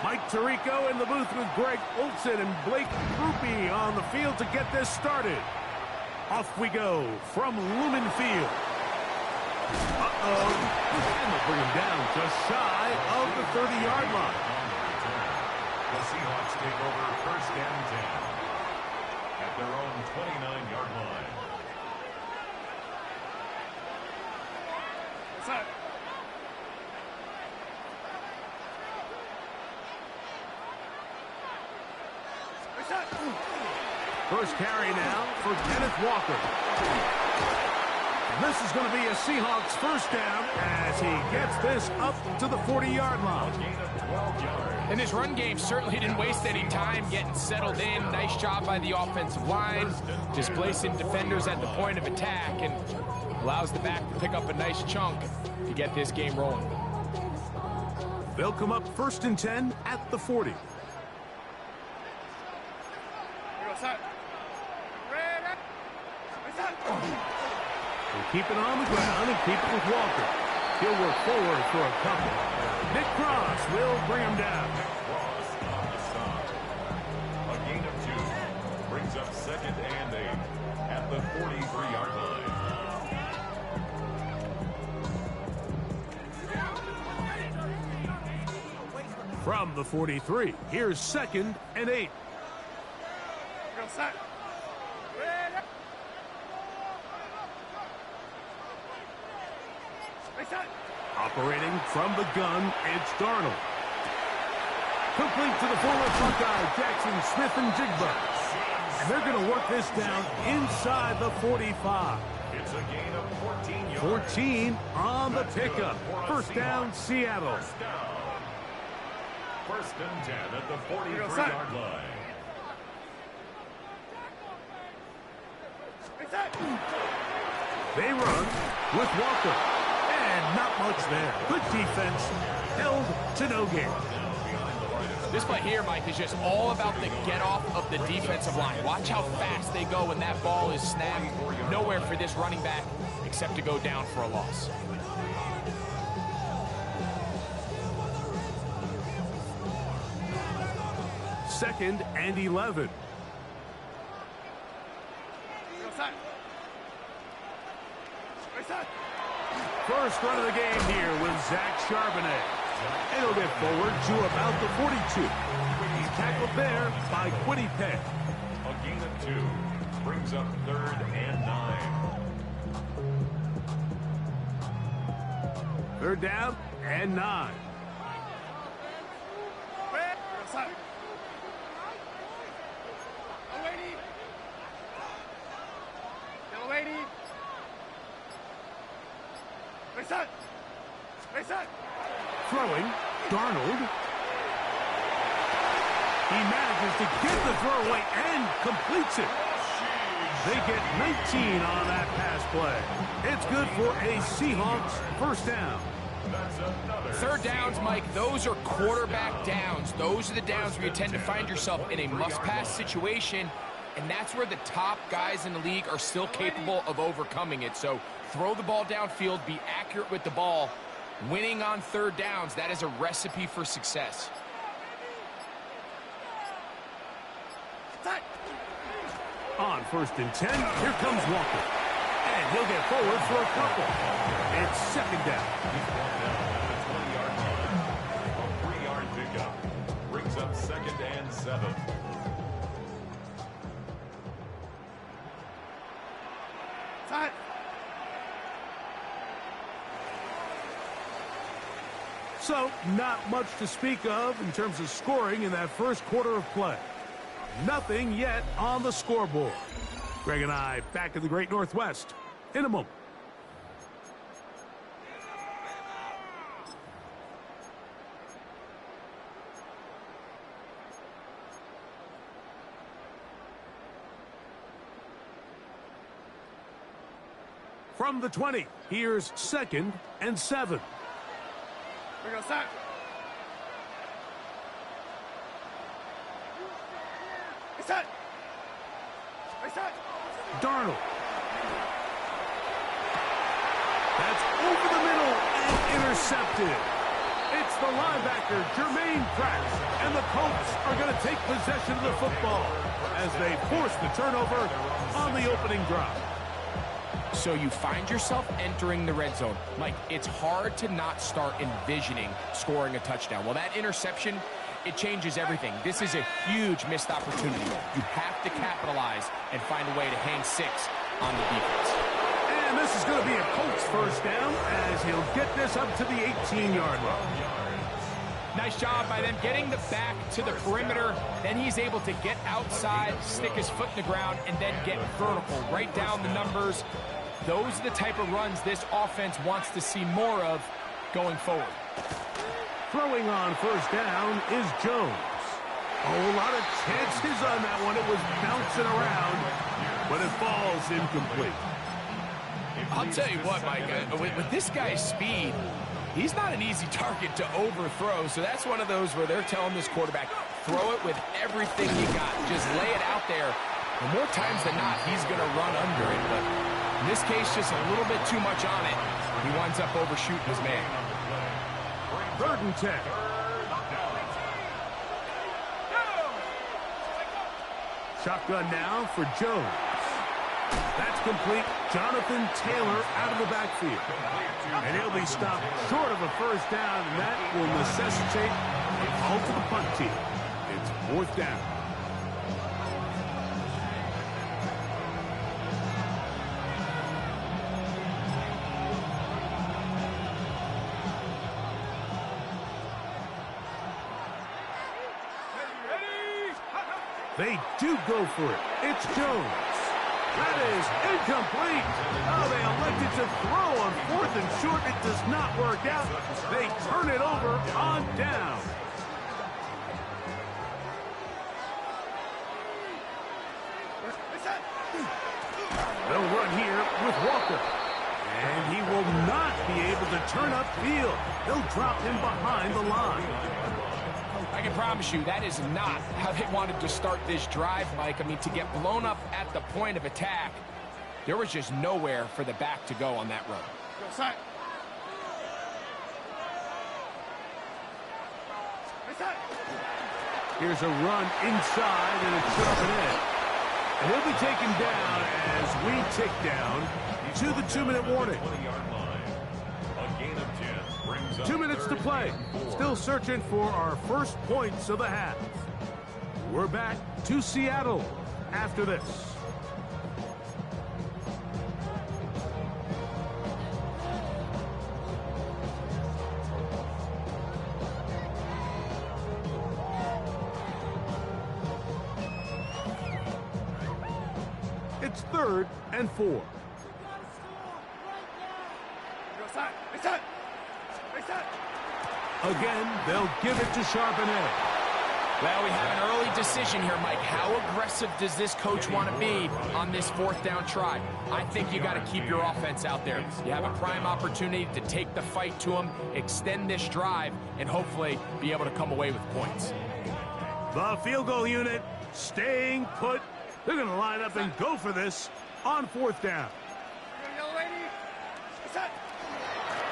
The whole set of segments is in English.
Mike Tirico in the booth with Greg Olson and Blake Ruppe on the field to get this started. Off we go from Lumen Field. And they'll bring him down just shy of the 30-yard line. The Seahawks take over first and 10 at their own 29-yard line. What's up? First carry now for Kenneth Walker. This is going to be a Seahawks first down as he gets this up to the 40-yard line. A gain of 12 yards. And this run game certainly didn't waste any time getting settled in. Nice job by the offensive line, displacing defenders at the point of attack, and allows the back to pick up a nice chunk to get this game rolling. They'll come up first and 10 at the 40. We'll keep it on the ground and keep it with Walker. He'll work forward for a couple. Nick Cross will bring him down. Cross on the stop. A gain of 2 brings up second and 8 at the 43-yard line. From the 43, here's second and 8. Operating from the gun, it's Darnold. Complete to the former Buckeye, Jackson Smith and Jigba. And they're going to work this down inside the 45. It's a gain of 14 yards. 14 on the pickup. First down, Seattle. First down. First and 10 at the 43-yard line. They run with Walker. And not much there. Good defense. Held to no gain. This play here, Mike, is just all about the get-off of the defensive line. Watch how fast they go when that ball is snapped. Nowhere for this running back except to go down for a loss. Second and 11. First run of the game here with Zach Charbonnet. And he'll get forward to about the 42. He's tackled there by Quiddy Peck. A gain of 2 brings up third and 9. Third down and 9. Throwing, Darnold. He manages to get the throw away and completes it. They get 19 on that pass play. It's good for a Seahawks first down. Third downs, Mike, those are quarterback downs. Those are the downs where you tend to find yourself in a must-pass situation, and that's where the top guys in the league are still capable of overcoming it. So throw the ball downfield, be accurate with the ball. Winning on third downs, that is a recipe for success. On first and 10, here comes Walker. And he'll get forward for a couple. It's second down. He's brought down at the 20-yard line. A 3-yard pickup brings up second and 7. So, not much to speak of in terms of scoring in that first quarter of play. Nothing yet on the scoreboard. Greg and I back in the Great Northwest in a moment. From the 20, here's second and 7. We're going to start. Darnold. That's over the middle and intercepted. It's the linebacker, Jermaine Pratt. Colts are going to take possession of the football as they force the turnover on the opening drive. So you find yourself entering the red zone. Mike, it's hard to not start envisioning scoring a touchdown. Well, that interception, it changes everything. This is a huge missed opportunity. You have to capitalize and find a way to hang 6 on the defense. And this is going to be a Colts first down as he'll get this up to the 18-yard line. Nice job by them getting the back to the perimeter. Then he's able to get outside, stick his foot in the ground, and then get vertical. Right down the numbers. Those are the type of runs this offense wants to see more of going forward. Throwing on first down is Jones. A whole lot of chances on that one. It was bouncing around, but it falls incomplete. I'll tell you what, Mike, with this guy's speed, he's not an easy target to overthrow, so that's one of those where they're telling this quarterback, throw it with everything you got. Just lay it out there. And more times than not, he's going to run under it, but in this case, just a little bit too much on it. He winds up overshooting his man. 3rd and 10. Shotgun now for Jones. That's complete. Jonathan Taylor out of the backfield. And he'll be stopped short of a first down, and that will necessitate a call to the punt team. It's 4th down. They do go for it. It's Jones. That is incomplete. Oh, they elected to throw on 4th and short. It does not work out. They turn it over on down. They'll run here with Walker. And he will not be able to turn upfield. They'll drop him behind the line. I can promise you that is not how they wanted to start this drive, Mike. I mean, to get blown up at the point of attack, there was just nowhere for the back to go on that run. Go side. Here's a run inside and a sharp edge. And he'll be taken down as we tick down to the 2-minute warning. 2 minutes to play. Still searching for our first points of the half. We're back to Seattle after this. It's 3rd and 4. Go side. Reset. Again, they'll give it to Charbonnet. Well, we have an early decision here, Mike. How aggressive does this coach want to be on this 4th down try? I think you got to keep your offense out there. You have a prime opportunity to take the fight to them, extend this drive, and hopefully be able to come away with points. The field goal unit staying put. They're going to line up and go for this on 4th down.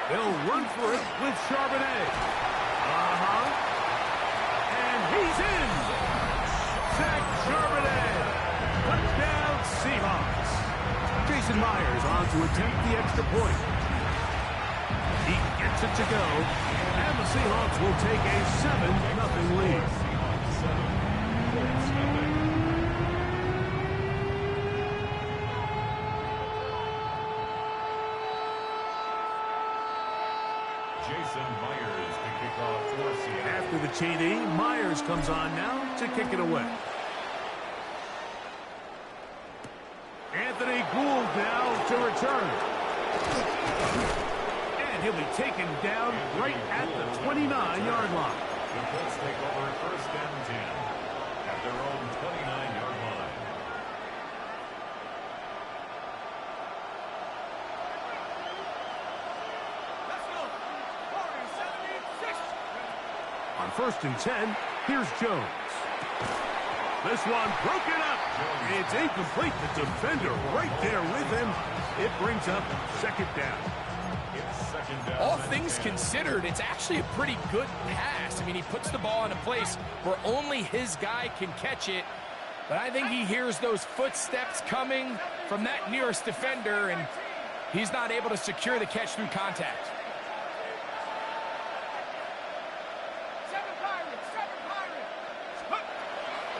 They'll run for it with Charbonnet. And he's in. Zach Charbonnet. Touchdown Seahawks. Jason Myers on to attempt the extra point. He gets it to go. And the Seahawks will take a 7-0 lead. After the TD, Myers comes on now to kick it away. Anthony Gould now to return. And he'll be taken down right at the 29-yard line. The Colts take over 1st and 10 at their own 29-yard line. On 1st and 10, here's Jones. This one broken up. It's incomplete. The defender right there with him. It brings up 2nd down. It's second down. All things considered, it's actually a pretty good pass. I mean, he puts the ball in a place where only his guy can catch it. But I think he hears those footsteps coming from that nearest defender, and he's not able to secure the catch through contact.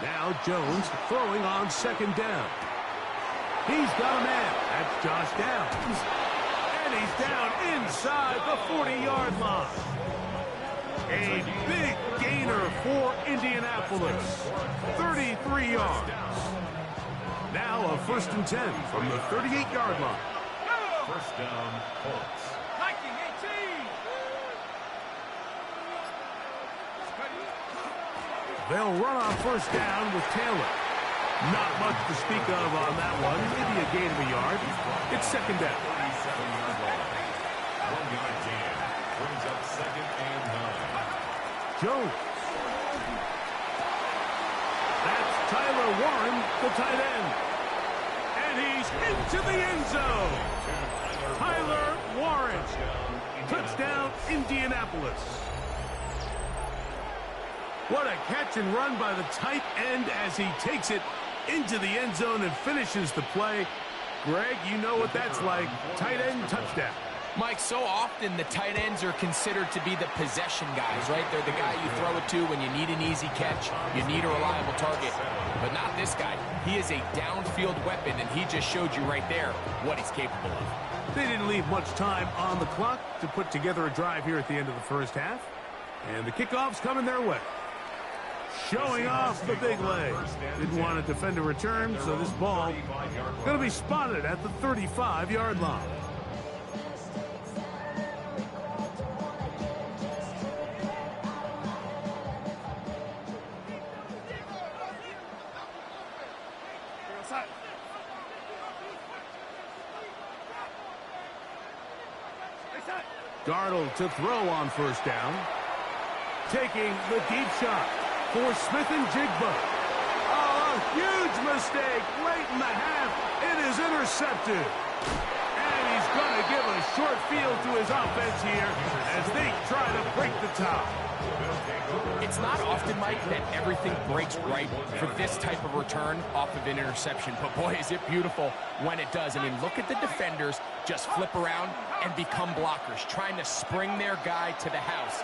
Now Jones throwing on second down. He's got a man. That's Josh Downs. And he's down inside the 40-yard line. A big gainer for Indianapolis. 33 yards. Now a 1st and 10 from the 38-yard line. First down, Colts. They'll run on 1st down with Taylor. Not much to speak of on that one. Maybe a gain of a yard. It's 2nd down. 37-yard line. 1-yard gain. Brings up 2nd and 9. Jones. That's Tyler Warren, the tight end. And he's into the end zone. Tyler Warren. Touchdown, Indianapolis. What a catch and run by the tight end as he takes it into the end zone and finishes the play. Greg, you know what that's like. Tight end touchdown. Mike, so often the tight ends are considered to be the possession guys, right? They're the guy you throw it to when you need an easy catch, you need a reliable target. But not this guy. He is a downfield weapon, and he just showed you right there what he's capable of. They didn't leave much time on the clock to put together a drive here at the end of the first half. And the kickoff's coming their way. Showing off the big leg. Didn't want to defend a return, so this ball going to be spotted at the 35-yard line. Darnold to throw on 1st down. Taking the deep shot for Smith and Jigba. Oh, a huge mistake late in the half. It is intercepted. And he's going to give a short field to his offense here as they try to break the top. It's not often, Mike, that everything breaks right for this type of return off of an interception. But, boy, is it beautiful when it does. I mean, look at the defenders just flip around and become blockers, trying to spring their guy to the house.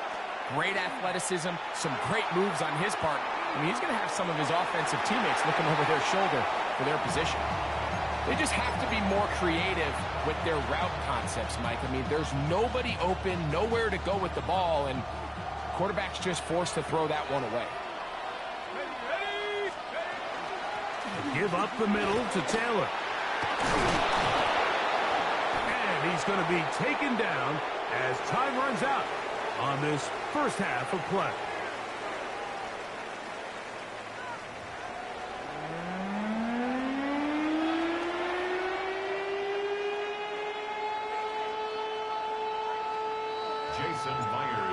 Great athleticism, some great moves on his part. I mean, he's going to have some of his offensive teammates looking over their shoulder for their position. They just have to be more creative with their route concepts, Mike. I mean, there's nobody open, nowhere to go with the ball, and quarterback's just forced to throw that one away. Give up the middle to Taylor. And he's going to be taken down as time runs out on this first half of play.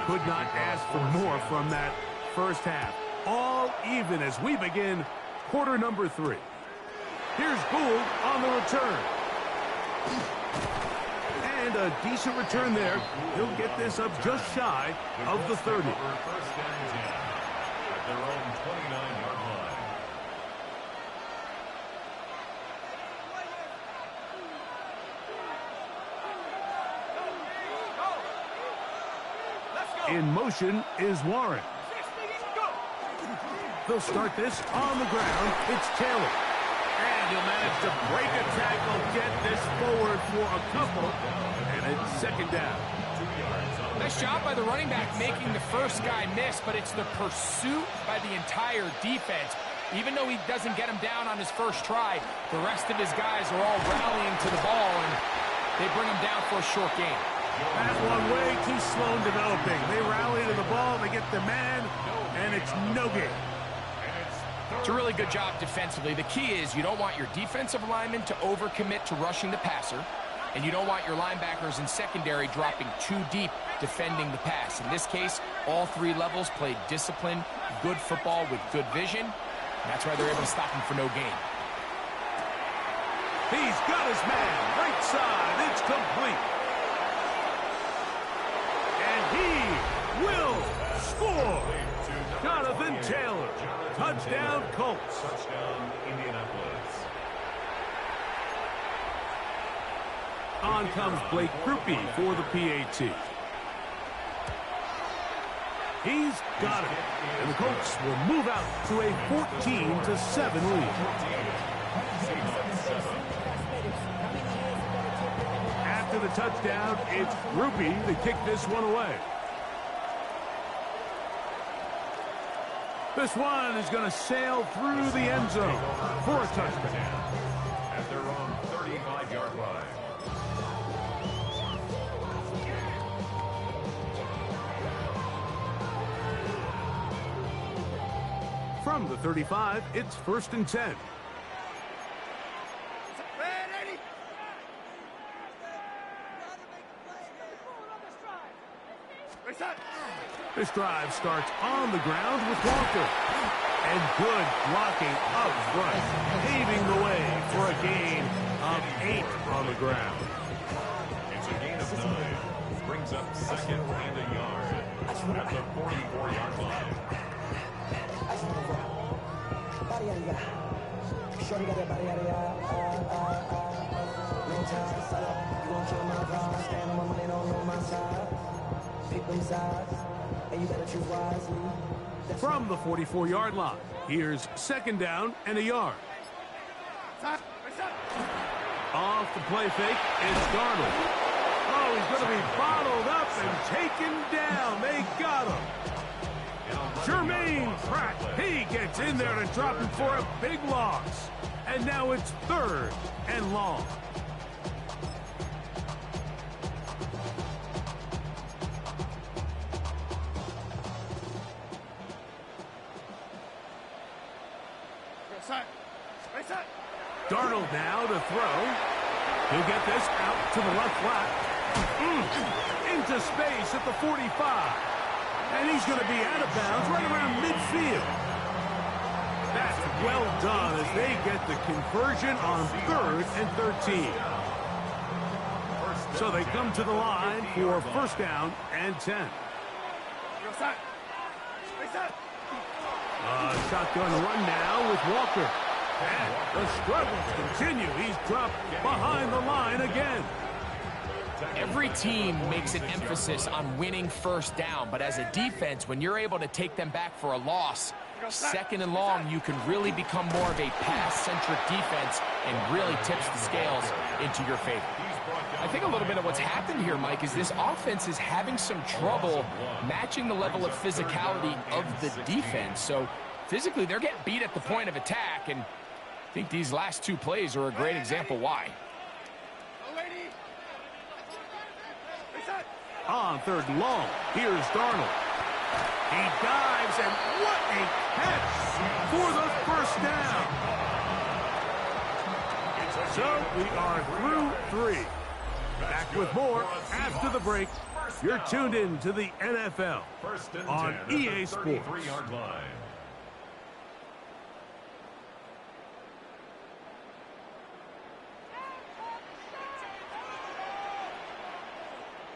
Could not ask for more from that first half. All even as we begin quarter number 3. Here's Gould on the return. And a decent return there. He'll get this up just shy of the 30. First and 10 at their own 29-yard line. In motion is Warren. They'll start this on the ground. It's Taylor. And he'll manage to break a tackle, get this forward for a couple, and it's 2nd down. Nice job by the running back making the first guy miss, but it's the pursuit by the entire defense. Even though he doesn't get him down on his first try, the rest of his guys are all rallying to the ball, and they bring him down for a short gain. That one way too slow in developing. They rally to the ball, they get the man, and it's no gain. It's a really good job defensively. The key is you don't want your defensive linemen to overcommit to rushing the passer, and you don't want your linebackers in secondary dropping too deep defending the pass. In this case, all 3 levels played disciplined, good football with good vision. That's why they're able to stop him for no gain. He's got his man. Right side. It's complete. will score. Jonathan Taylor, touchdown Colts. Touchdown, Indianapolis. On comes Blake Krupe for the PAT. He's got it. And the Colts will move out to a 14-7 lead. After the touchdown, it's Krupe to kick this one away. This one is going to sail through the end zone for a touchdown. At their own 35-yard line. From the 35, it's 1st and 10. This drive starts on the ground with Walker. And good blocking up front, paving the way for a gain of 8 on the ground. It's a gain of 9. Brings up 2nd and a yard at the 44-yard line. From the 44-yard line, here's 2nd down and a yard. Off the play fake, it's Darnold. Oh, he's going to be bottled up and taken down. They got him. Jermaine Pratt, he gets in there to drop him for a big loss. And now it's 3rd and long. Darnold now to throw. He'll get this out to the left flat. Into space at the 45. And he's going to be out of bounds right around midfield. That's well done as they get the conversion on 3rd and 13. So they come to the line for 1st down and 10. Shotgun run now with Walker. And the struggles continue. He's dropped behind the line again. Every team makes an emphasis on winning 1st down, but as a defense, when you're able to take them back for a loss, 2nd and long, you can really become more of a pass-centric defense and really tips the scales into your favor. I think a little bit of what's happened here, Mike, is this offense is having some trouble matching the level of physicality of the defense. So physically, they're getting beat at the point of attack, and I think these last 2 plays are a great example why. On 3rd and long, here's Darnold. He dives, and what a catch for the 1st down. So we are through 3. Back with more after the break. You're tuned in to the NFL on EA Sports.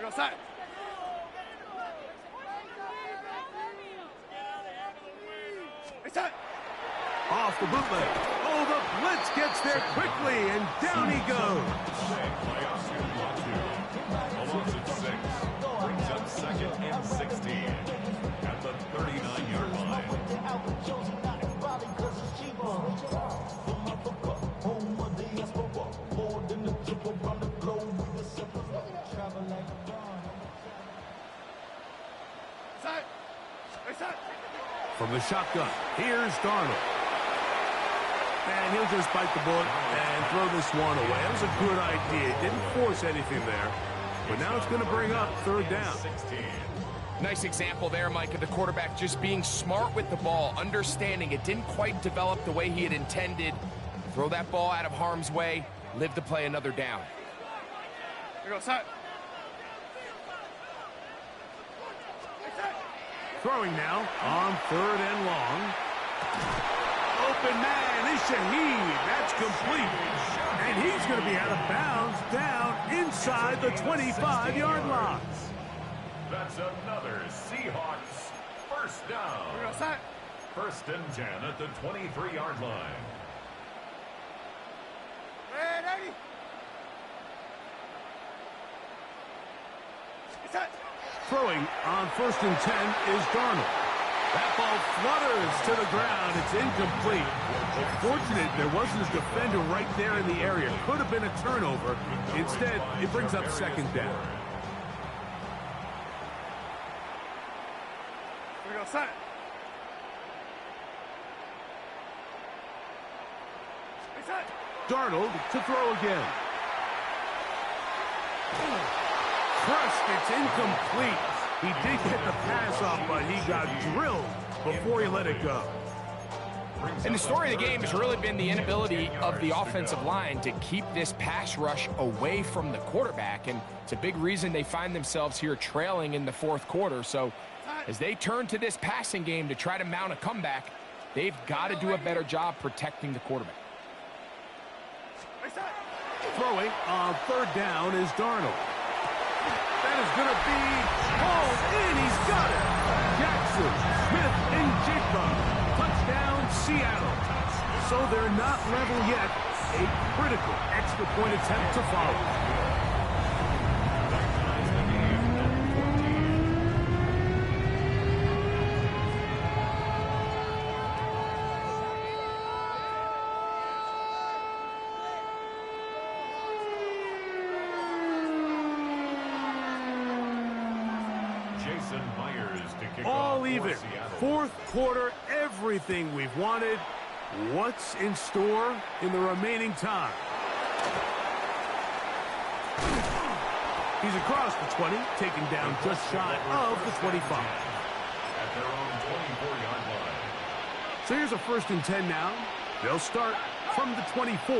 Outside. Off the bootleg. Oh, the blitz gets there quickly, and down he goes. Almost at 6. Brings up 2nd and 16 at the 39-yard line. From the shotgun, here's Darnold. And he'll just bite the bullet and throw this one away. That was a good idea. Didn't force anything there. But now it's going to bring up 3rd down. Nice example there, Mike, of the quarterback just being smart with the ball, understanding it didn't quite develop the way he had intended. Throw that ball out of harm's way, live to play another down. Here goes side. Throwing now on 3rd and long. Open man is Shaheed. That's complete. And he's going to be out of bounds down inside the 25-yard line. scores another Seahawks first down. We're going to set. 1st and 10 at the 23-yard line. Ready? Set. Throwing on 1st and 10 is Darnold. That ball flutters to the ground. It's incomplete. Fortunate there wasn't a defender right there in the area. Could have been a turnover. Instead, it brings up 2nd down. We're going to set. Set. Darnold to throw again. Crushed. It's incomplete. He did get the pass off, but he got drilled before he let it go. And the story of the game has really been the inability of the offensive line to keep this pass rush away from the quarterback. And it's a big reason they find themselves here trailing in the 4th quarter. So as they turn to this passing game to try to mount a comeback, they've got to do a better job protecting the quarterback. Throwing on 3rd down is Darnold. That is going to be hauled in. He's got it. Jackson, Smith, and Jigba. Touchdown, Seattle. So they're not level yet. A critical extra point attempt to follow. All even. 4th quarter, everything we've wanted. What's in store in the remaining time? He's across the 20, taken down just shy of the 25. At their own 24-yard line. So here's a 1st and 10 now. They'll start from the 24.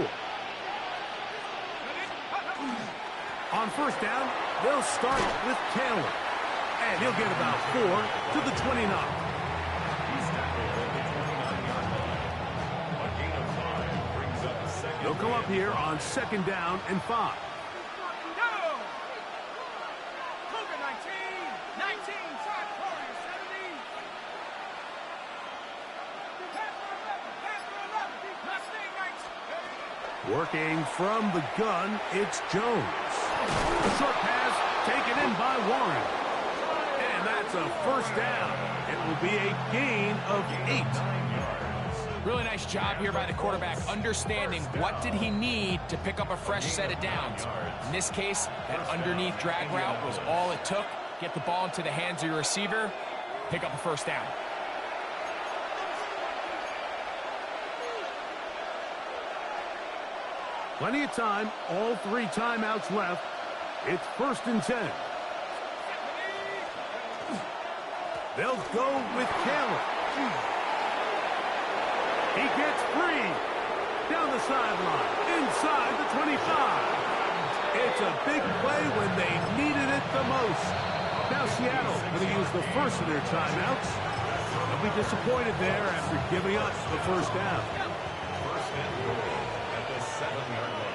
On 1st down, they'll start with Taylor. And he'll get about 4 to the 29. He's tackled at the 29-yard line. A gain of 5 brings up 2nd. They'll come up here on 2nd down and 5. Working from the gun, it's Jones. A short pass taken in by Warren. And that's a 1st down. It will be a gain of 8. Really nice job here by the quarterback, understanding what did he need to pick up a fresh set of downs. In this case, that underneath drag route was all it took. Get the ball into the hands of your receiver, pick up a 1st down. Plenty of time, all 3 timeouts left. It's 1st and 10. They'll go with Taylor. He gets free. Down the sideline, inside the 25. It's a big play when they needed it the most. Now Seattle going to use the first of their timeouts. They'll be disappointed there after giving up the 1st down. 1st and goal at the 7-yard line.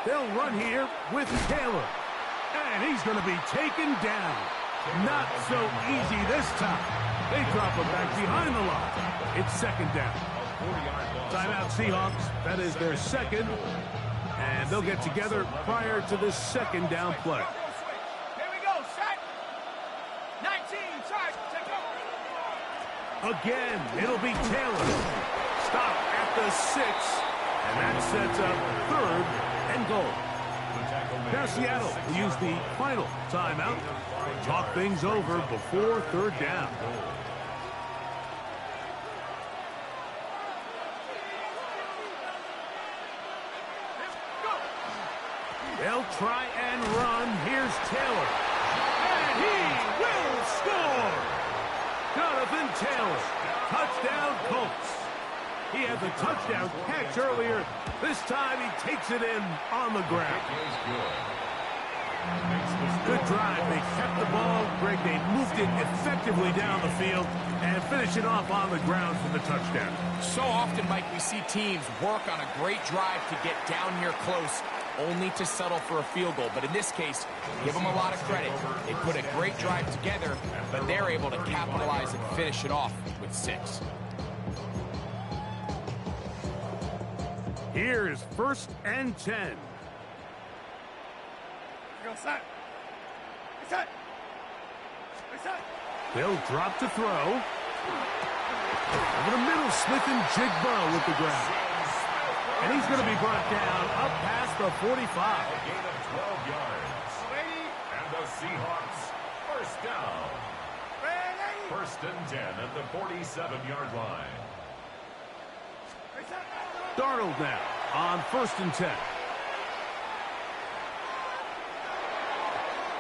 They'll run here with Taylor. And he's going to be taken down. Not so easy this time. They drop him back behind the line. It's 2nd down. Timeout Seahawks. That is their 2nd. And they'll get together prior to this 2nd down play. Here we go. Set. 19. Charge. Take over. Again, it'll be Taylor. Stop at the 6. And that sets up 3rd and goal. Now Seattle will use the final timeout to talk things over before 3rd down. They'll try and run. Here's Taylor. And he will score! Jonathan Taylor. Touchdown Colts. He had the touchdown catch earlier. This time he takes it in on the ground. Good drive. They kept the ball. Greg, they moved it effectively down the field and finish it off on the ground for the touchdown. So often, Mike, we see teams work on a great drive to get down here close. only to settle for a field goal. But in this case, give them a lot of credit. They put a great drive together, but they're able to capitalize and finish it off with 6. Here's 1st and 10. Go set. Set. Set. They'll drop to throw. Over the middle, Smith and Jigba with the grab. And he's going to be brought down up past the 45. A gain of 12 yards. And the Seahawks, first down. 1st and 10 at the 47-yard line. Darnold now on 1st and 10.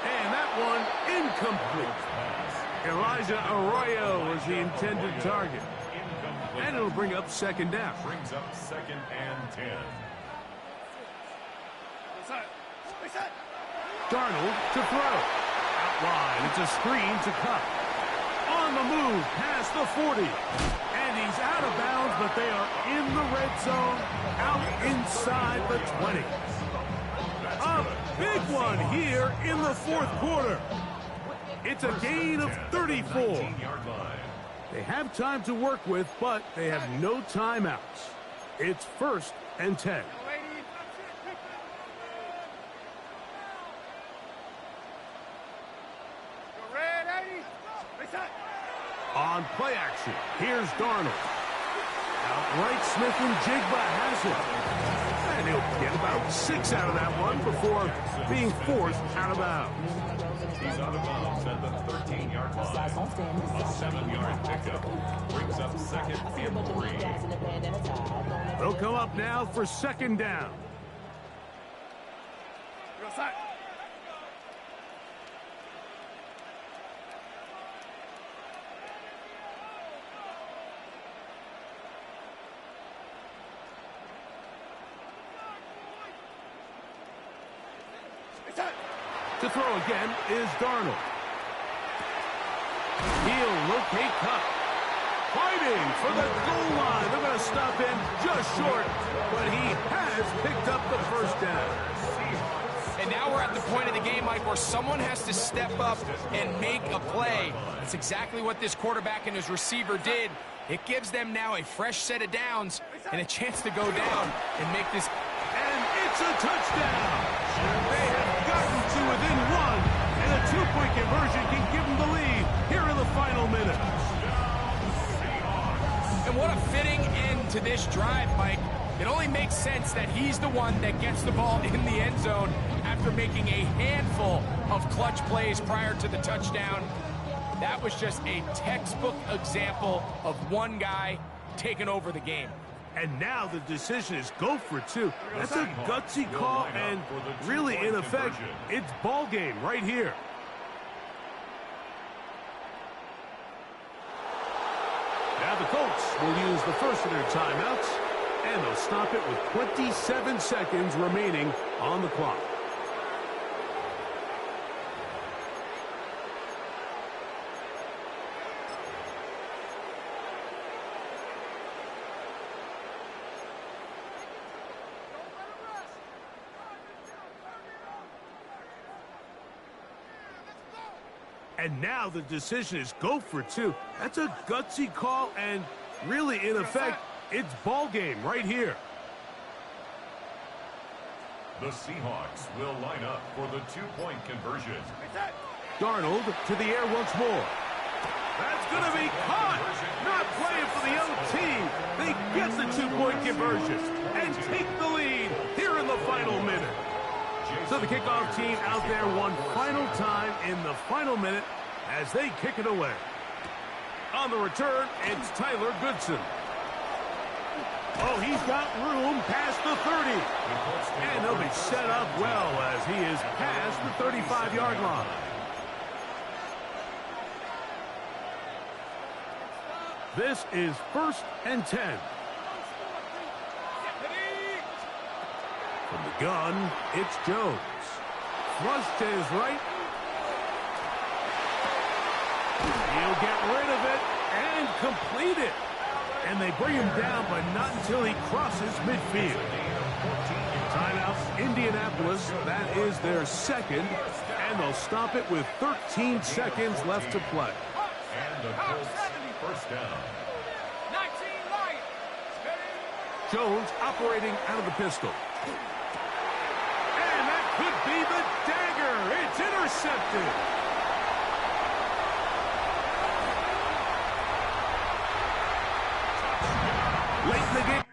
And that one incomplete. Elijah Arroyo was the intended target. And it'll bring up 2nd down. Brings up 2nd and 10. Darnold to throw. Out wide, it's a screen to cut. On the move, past the 40. And he's out of bounds, but they are in the red zone, out inside the 20. A big one here in the 4th quarter. It's a gain of 34. They have time to work with, but they have no timeouts. It's 1st and 10. On play action, here's Darnold. Outright, Smith and Jigba has it. And he'll get about 6 out of that one before being forced out of bounds. He's out of bounds at the 13-yard line. A 7-yard pickup brings up 2nd and 3. They'll come up now for 2nd down. To throw again is Darnold. He'll locate Cup. Fighting for the goal line. They're going to stop him just short, but he has picked up the 1st down. And now we're at the point of the game, Mike, where someone has to step up and make a play. That's exactly what this quarterback and his receiver did. It gives them now a fresh set of downs and a chance to go down and make this. And it's a touchdown. They have gotten to within 1, and a 2-point conversion can give them the lead here in the final minute. And what a fitting end to this drive, Mike. It only makes sense that he's the one that gets the ball in the end zone after making a handful of clutch plays prior to the touchdown. That was just a textbook example of one guy taking over the game. And now the decision is go for 2. That's a gutsy call, and really, in effect, it's ball game right here. Now the Colts will use the first of their timeouts, and they'll stop it with 27 seconds remaining on the clock. And now the decision is go for 2. That's a gutsy call, and really, in effect, it's ball game right here. The Seahawks will line up for the 2-point conversion. Darnold to the air once more. That's going to be caught. Not playing for the other team. They get the 2-point conversion and take the lead here in the final minute. So the kickoff team out there one final time in the final minute as they kick it away. On the return, it's Tyler Goodson. Oh, he's got room past the 30. And he'll be set up well as he is past the 35-yard line. This is 1st and 10. From the gun, it's Jones. Flush to his right. He'll get rid of it and complete it. And they bring him down, but not until he crosses midfield. Timeout, Indianapolis. That is their second, and they'll stop it with 13 seconds left to play. And the Colts first down. 19 Lions. Jones operating out of the pistol. And that could be the dagger. It's intercepted. Late in the game.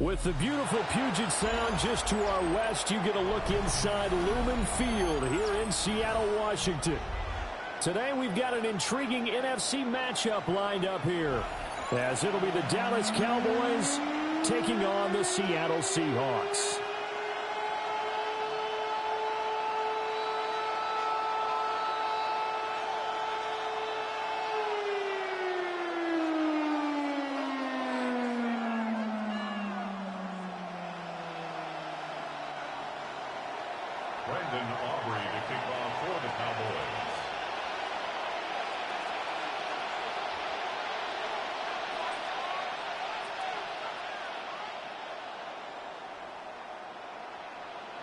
With the beautiful Puget Sound just to our west, you get a look inside Lumen Field here in Seattle, Washington. Today we've got an intriguing NFC matchup lined up here, as it'll be the Dallas Cowboys taking on the Seattle Seahawks.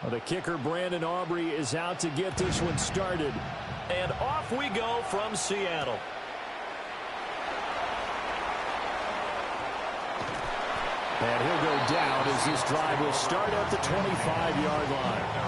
The kicker, Brandon Aubrey, is out to get this one started. And off we go from Seattle. And he'll go down as this drive will start at the 25-yard line.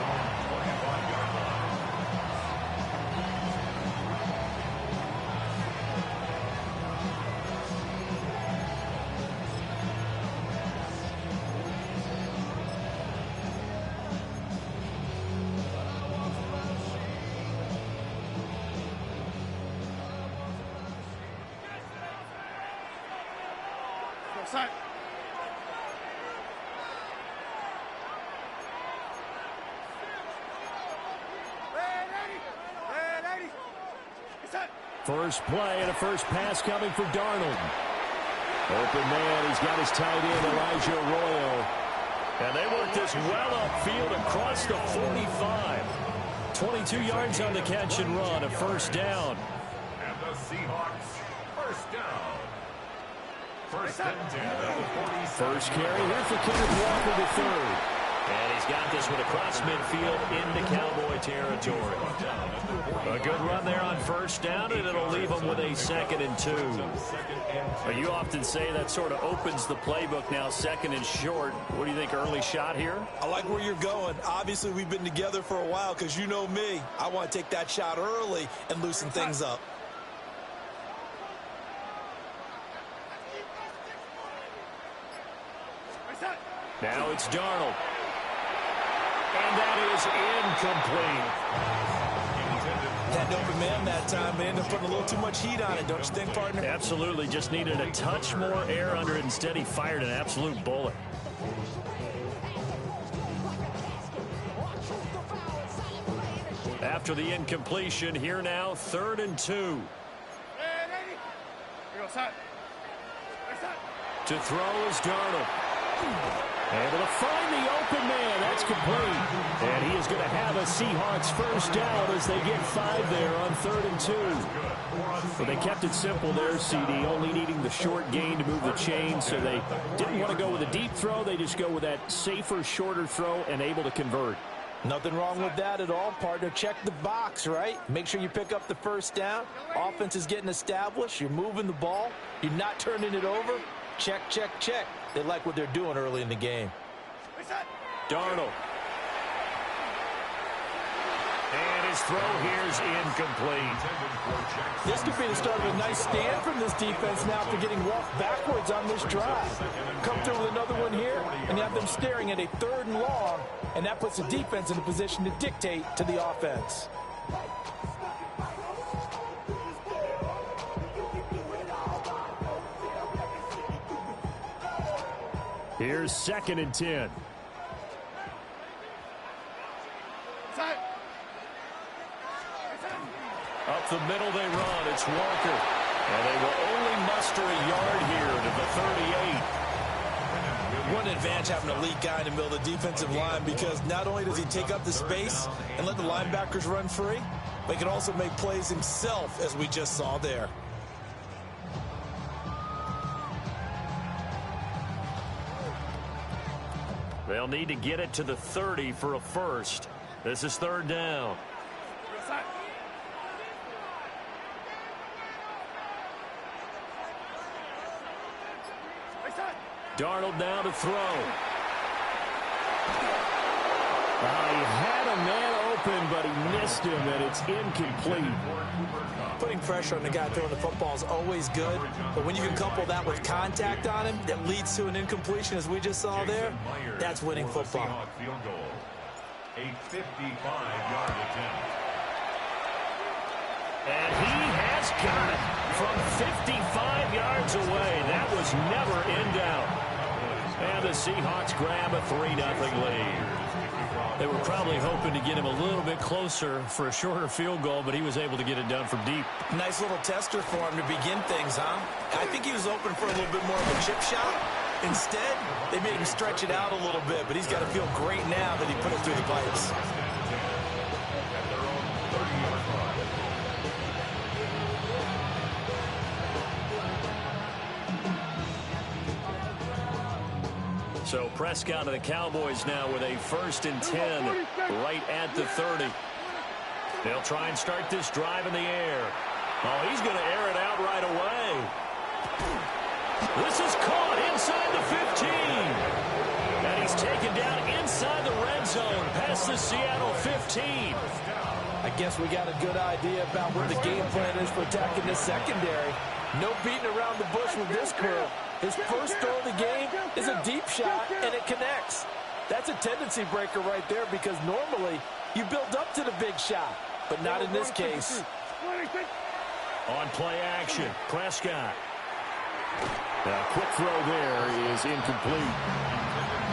First play and a first pass coming for Darnold. Open man, he's got his tight end, Elijah Arroyo. And they work this well upfield across the 45. 22 yards on the catch and run, a first down. And the Seahawks, first down. First and 10 at the 47. First carry here for Kenneth Walker the third. And he's got this one across midfield into Cowboy territory. A good run there on first down, and it'll leave them with a 2nd and 2. You often say that sort of opens the playbook now, 2nd and short. What do you think, early shot here? I like where you're going. Obviously, we've been together for a while because you know me. I want to take that shot early and loosen things up. Now it's Darnold. And that is incomplete. That open man that time, they ended up putting a little too much heat on it, don't you think, partner? Absolutely. Just needed a touch more air under it. Instead, he fired an absolute bullet. After the incompletion, here now, 3rd and 2. To throw is Darnold. Able to find the open man. That's complete. And he is going to have a Seahawks first down as they get 5 there on 3rd and 2. Well, they kept it simple there, CD, only needing the short gain to move the chain, so they didn't want to go with a deep throw. They just go with that safer, shorter throw and able to convert. Nothing wrong with that at all, partner. Check the box, right? Make sure you pick up the first down. Offense is getting established. You're moving the ball. You're not turning it over. Check, check, check. They like what they're doing early in the game. Darnold. And his throw here is incomplete. This could be the start of a nice stand from this defense now after getting walked backwards on this drive. Come through with another one here, and you have them staring at a 3rd and long, and that puts the defense in a position to dictate to the offense. Here's 2nd and 10. Up the middle they run. It's Walker. And they will only muster a yard here to the 38. What an advantage having a elite guy in the middle of the defensive line, because not only does he take up the space and let the linebackers run free, but he can also make plays himself, as we just saw there. They'll need to get it to the 30 for a first. This is 3rd down. Darnold now to throw. He had a man open, but he missed him, and it's incomplete. Putting pressure on the guy throwing the football is always good, but when you can couple that with contact on him that leads to an incompletion, as we just saw there, that's winning football. A 55-yard attempt. And he has got it from 55 yards away. That was never in doubt. And the Seahawks grab a 3-0 lead. They were probably hoping to get him a little bit closer for a shorter field goal, but he was able to get it done from deep. Nice little tester for him to begin things, huh? I think he was open for a little bit more of a chip shot. Instead, they made him stretch it out a little bit, but he's got to feel great now that he put it through the pipes. So Prescott of the Cowboys now with a 1st and 10 right at the 30. They'll try and start this drive in the air. Oh, he's going to air it out right away. This is caught inside the 15. And he's taken down inside the red zone past the Seattle 15. I guess we got a good idea about what the game plan is for attacking this secondary. No beating around the bush with this crew. His first throw of the game is a deep shot, and it connects. That's a tendency breaker right there because normally you build up to the big shot, but not in this case. On play action, Prescott. A quick throw there is incomplete.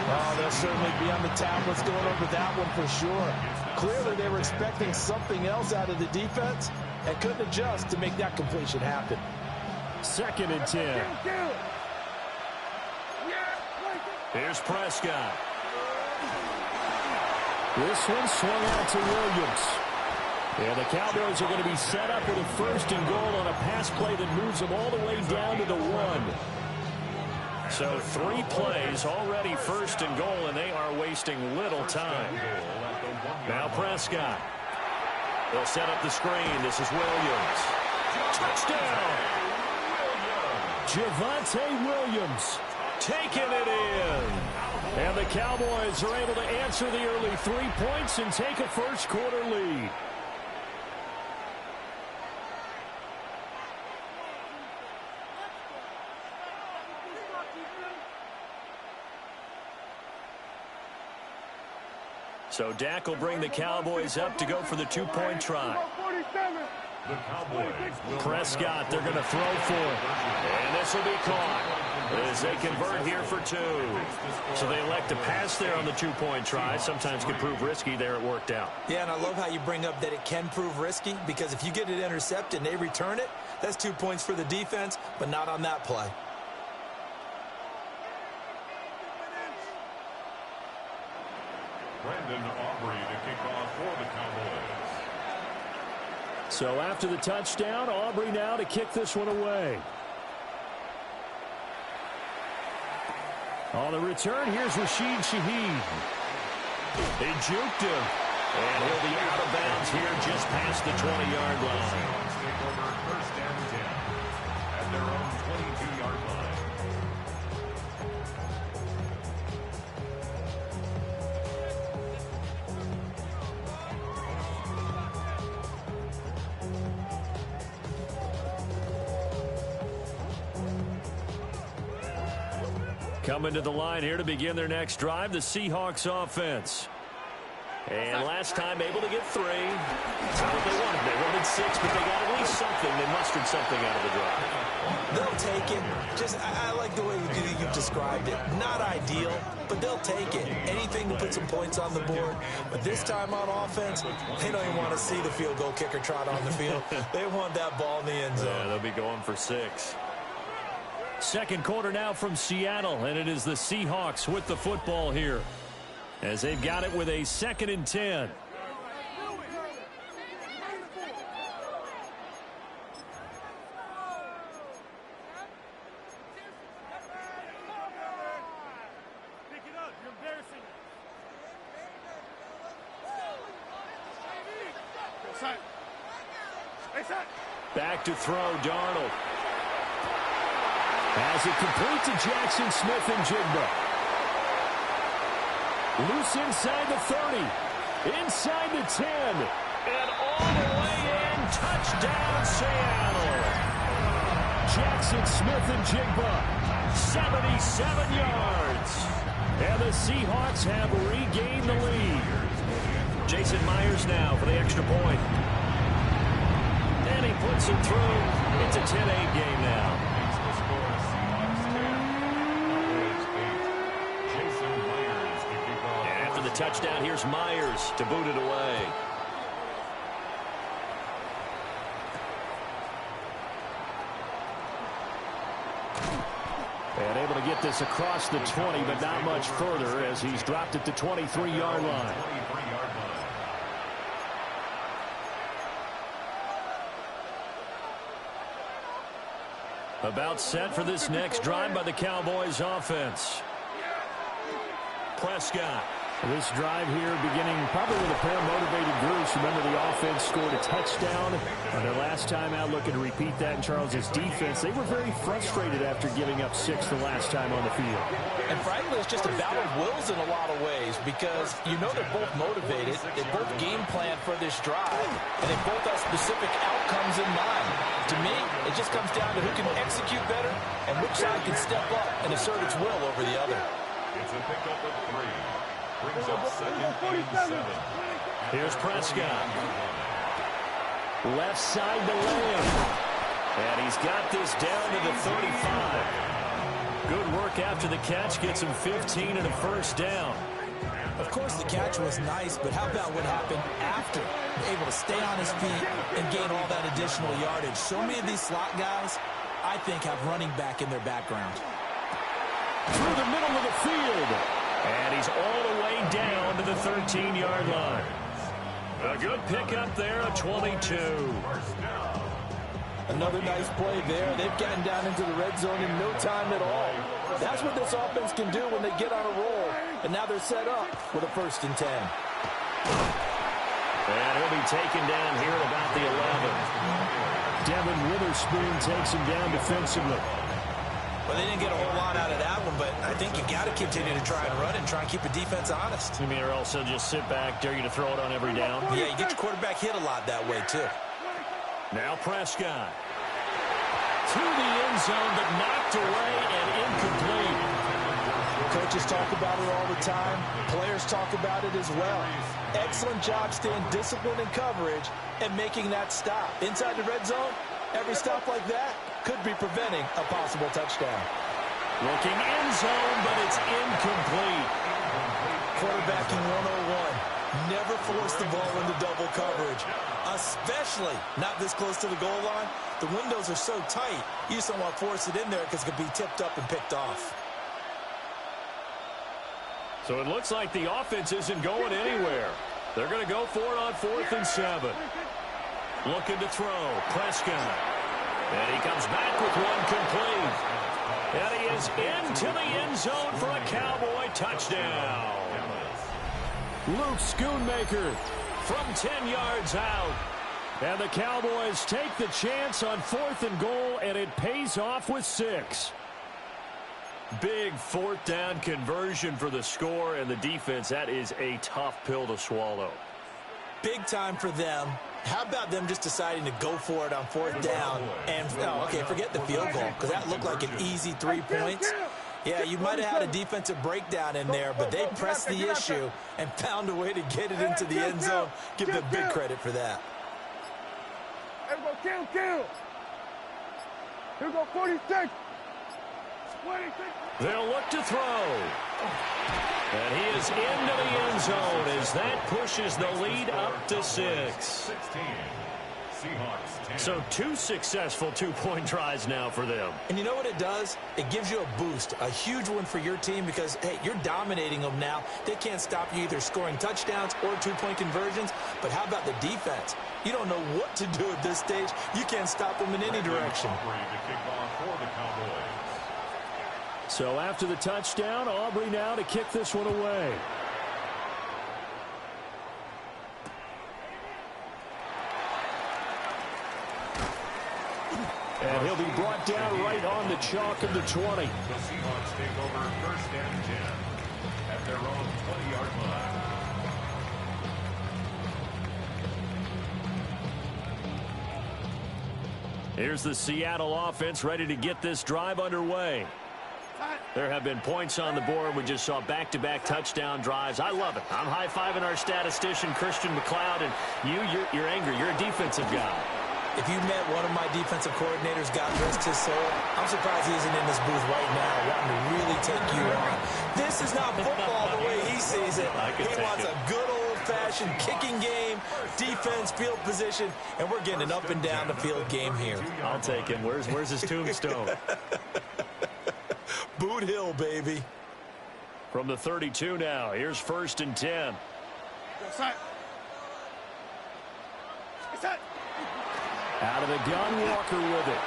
Oh, they'll certainly be on the tablets going over that one for sure. Clearly they were expecting something else out of the defense and couldn't adjust to make that completion happen. 2nd and 10. Here's Prescott. This one swung out to Williams. And the Cowboys are going to be set up with a 1st and goal on a pass play that moves them all the way down to the 1. So 3 plays already 1st and goal, and they are wasting little time. Now Prescott. They'll set up the screen. This is Williams. Touchdown! Javonte Williams taking it in. And the Cowboys are able to answer the early 3 points and take a first-quarter lead. So Dak will bring the Cowboys up to go for the 2-point try. Prescott, they're going to throw for it. And this will be caught as they convert here for 2. So they elect to pass there on the 2-point try. Sometimes can prove risky. There it worked out. Yeah, and I love how you bring up that it can prove risky because if you get it intercepted and they return it, that's 2 points for the defense, but not on that play. Brandon Aubrey to kick off for the Cowboys. So after the touchdown, Aubrey now to kick this one away. On the return, here's Rashid Shaheed. They juked him. And he'll be out of bounds here just past the 20-yard line. Take over 1st and 10 at their own 22-yard line. Coming to the line here to begin their next drive, the Seahawks offense. And last time able to get 3. That's not what they wanted. They wanted 6, but they got at least something. They mustered something out of the drive. They'll take it. I like the way you've described it. Not ideal, but they'll take it. Anything to put some points on the board. But this time on offense, they don't even want to see the field goal kicker trot on the field. They want that ball in the end zone. Yeah, they'll be going for 6. Second quarter now from Seattle, and it is the Seahawks with the football here as they've got it with a 2nd and 10. Back to throw, Darnold. As it complete to Jackson Smith and Jigba. Loose inside the 30. Inside the 10. And all the way in. Touchdown, Seattle. Jackson Smith-Njigba, 77 yards. And the Seahawks have regained the lead. Jason Myers now for the extra point. And he puts it through. It's a 10-8 game now. And after the touchdown, here's Myers to boot it away. And able to get this across the 20, but not much further as he's dropped it to 23-yard line. About set for this next drive by the Cowboys offense. Prescott. This drive here beginning probably with a pair of motivated groups. Remember, the offense scored a touchdown on their last time out. Looking to repeat that in Charles's defense. They were very frustrated after giving up 6 the last time on the field. And frankly, it's just a battle of wills in a lot of ways because you know they're both motivated. They both game plan for this drive, and they both have specific outcomes in mind. To me, it just comes down to who can execute better and which side can step up and assert its will over the other. It's a pickup of 3. Brings up second and 7. Here's Prescott. Left side to Lamb. And he's got this down to the 35. Good work after the catch. Gets him 15 and a first down. Of course, the catch was nice, but how about what happened after? Able to stay on his feet and gain all that additional yardage. So many of these slot guys, I think, have running back in their background. Through the middle of the field. And he's all the way down to the 13-yard line. A good pickup there, a 22. Another nice play there. They've gotten down into the red zone in no time at all. That's what this offense can do when they get on a roll. And now they're set up with a 1st and 10. And he'll be taken down here at about the 11. Devin Witherspoon takes him down defensively. Well, they didn't get a whole lot out of that one, but I think you got to continue to try and run and try and keep the defense honest. You mean, or also just sit back, dare you to throw it on every down? Yeah, you get your quarterback hit a lot that way, too. Now Prescott. To the end zone, but knocked away and incomplete. Coaches talk about it all the time. Players talk about it as well. Excellent job staying disciplined in coverage and making that stop. Inside the red zone, every stop like that could be preventing a possible touchdown. Looking end zone, but it's incomplete. Quarterbacking 101. Never force the ball into double coverage, especially not this close to the goal line. The windows are so tight, you just don't want to force it in there because it could be tipped up and picked off. So it looks like the offense isn't going anywhere. They're going to go for it on 4th and 7. Looking to throw. Prescott. And he comes back with one complete. And he is into the end zone for a Cowboy touchdown. Luke Schoonmaker from 10 yards out. And the Cowboys take the chance on 4th and goal, and it pays off with 6. Big 4th down conversion for the score, and the defense, that is a tough pill to swallow. Big time for them. How about them just deciding to go for it on 4th down? And, okay, forget the field goal, because that looked like an easy 3 points. Yeah, you might have had a defensive breakdown in there, but they pressed the issue and found a way to get it into the end zone. Give them big credit for that. Here we go, 46. They'll look to throw. And he is into the end zone as that pushes the lead up to 6. 16. Seahawks 10. So 2 successful 2-point tries now for them. And you know what it does? It gives you a boost, a huge one for your team because, hey, you're dominating them now. They can't stop you either scoring touchdowns or 2-point conversions. But how about the defense? You don't know what to do at this stage. You can't stop them in any direction. So after the touchdown, Aubrey now to kick this one away. And he'll be brought down right on the chalk of the 20. The Seahawks take over 1st and 10 at their own 20-yard line. Here's the Seattle offense ready to get this drive underway. There have been points on the board. We just saw back-to-back touchdown drives. I love it. I'm high-fiving our statistician, Christian McLeod, and you're angry. You're a defensive guy. If you met one of my defensive coordinators, God rest his soul, I'm surprised he isn't in this booth right now wanting to really take you on. This is not football the way he sees it. He wants a good old-fashioned kicking game, defense, field position, and we're getting an up-and-down-the-field game here. I'll take him. Where's his tombstone? Boot Hill, baby. From the 32 now, here's 1st and 10. Out of the gun, Walker with it.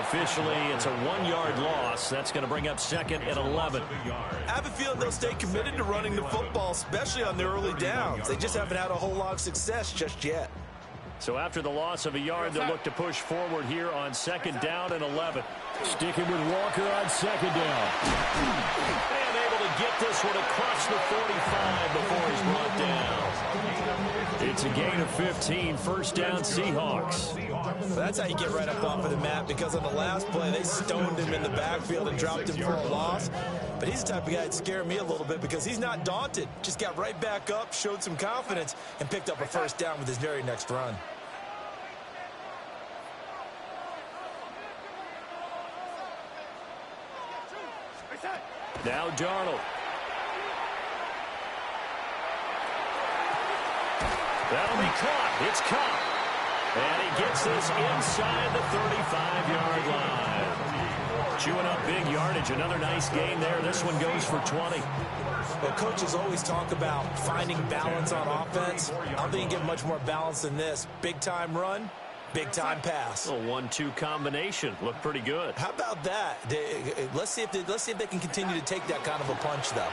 Officially, it's a 1-yard loss. That's going to bring up 2nd and 11. I have a feeling they'll stay committed to running the football, especially on their early downs. They just haven't had a whole lot of success just yet. So after the loss of a yard, they'll look to push forward here on 2nd down and 11. Sticking with Walker on 2nd down. And able to get this one across the 45 before he's brought down. It's a gain of 15, 1st down Seahawks. That's how you get right up off of the map, because on the last play, they stoned him in the backfield and dropped him for a loss. But he's the type of guy that scared me a little bit because he's not daunted. Just got right back up, showed some confidence, and picked up a 1st down with his very next run. Now Darnold. That'll be caught. It's caught. And he gets this inside the 35-yard line. Chewing up big yardage. Another nice gain there. This one goes for 20. Well, coaches always talk about finding balance on offense. I don't think you get much more balance than this. Big-time run, big-time pass. A 1-2 combination. Looked pretty good. How about that? Let's see if they can continue to take that kind of a punch, though.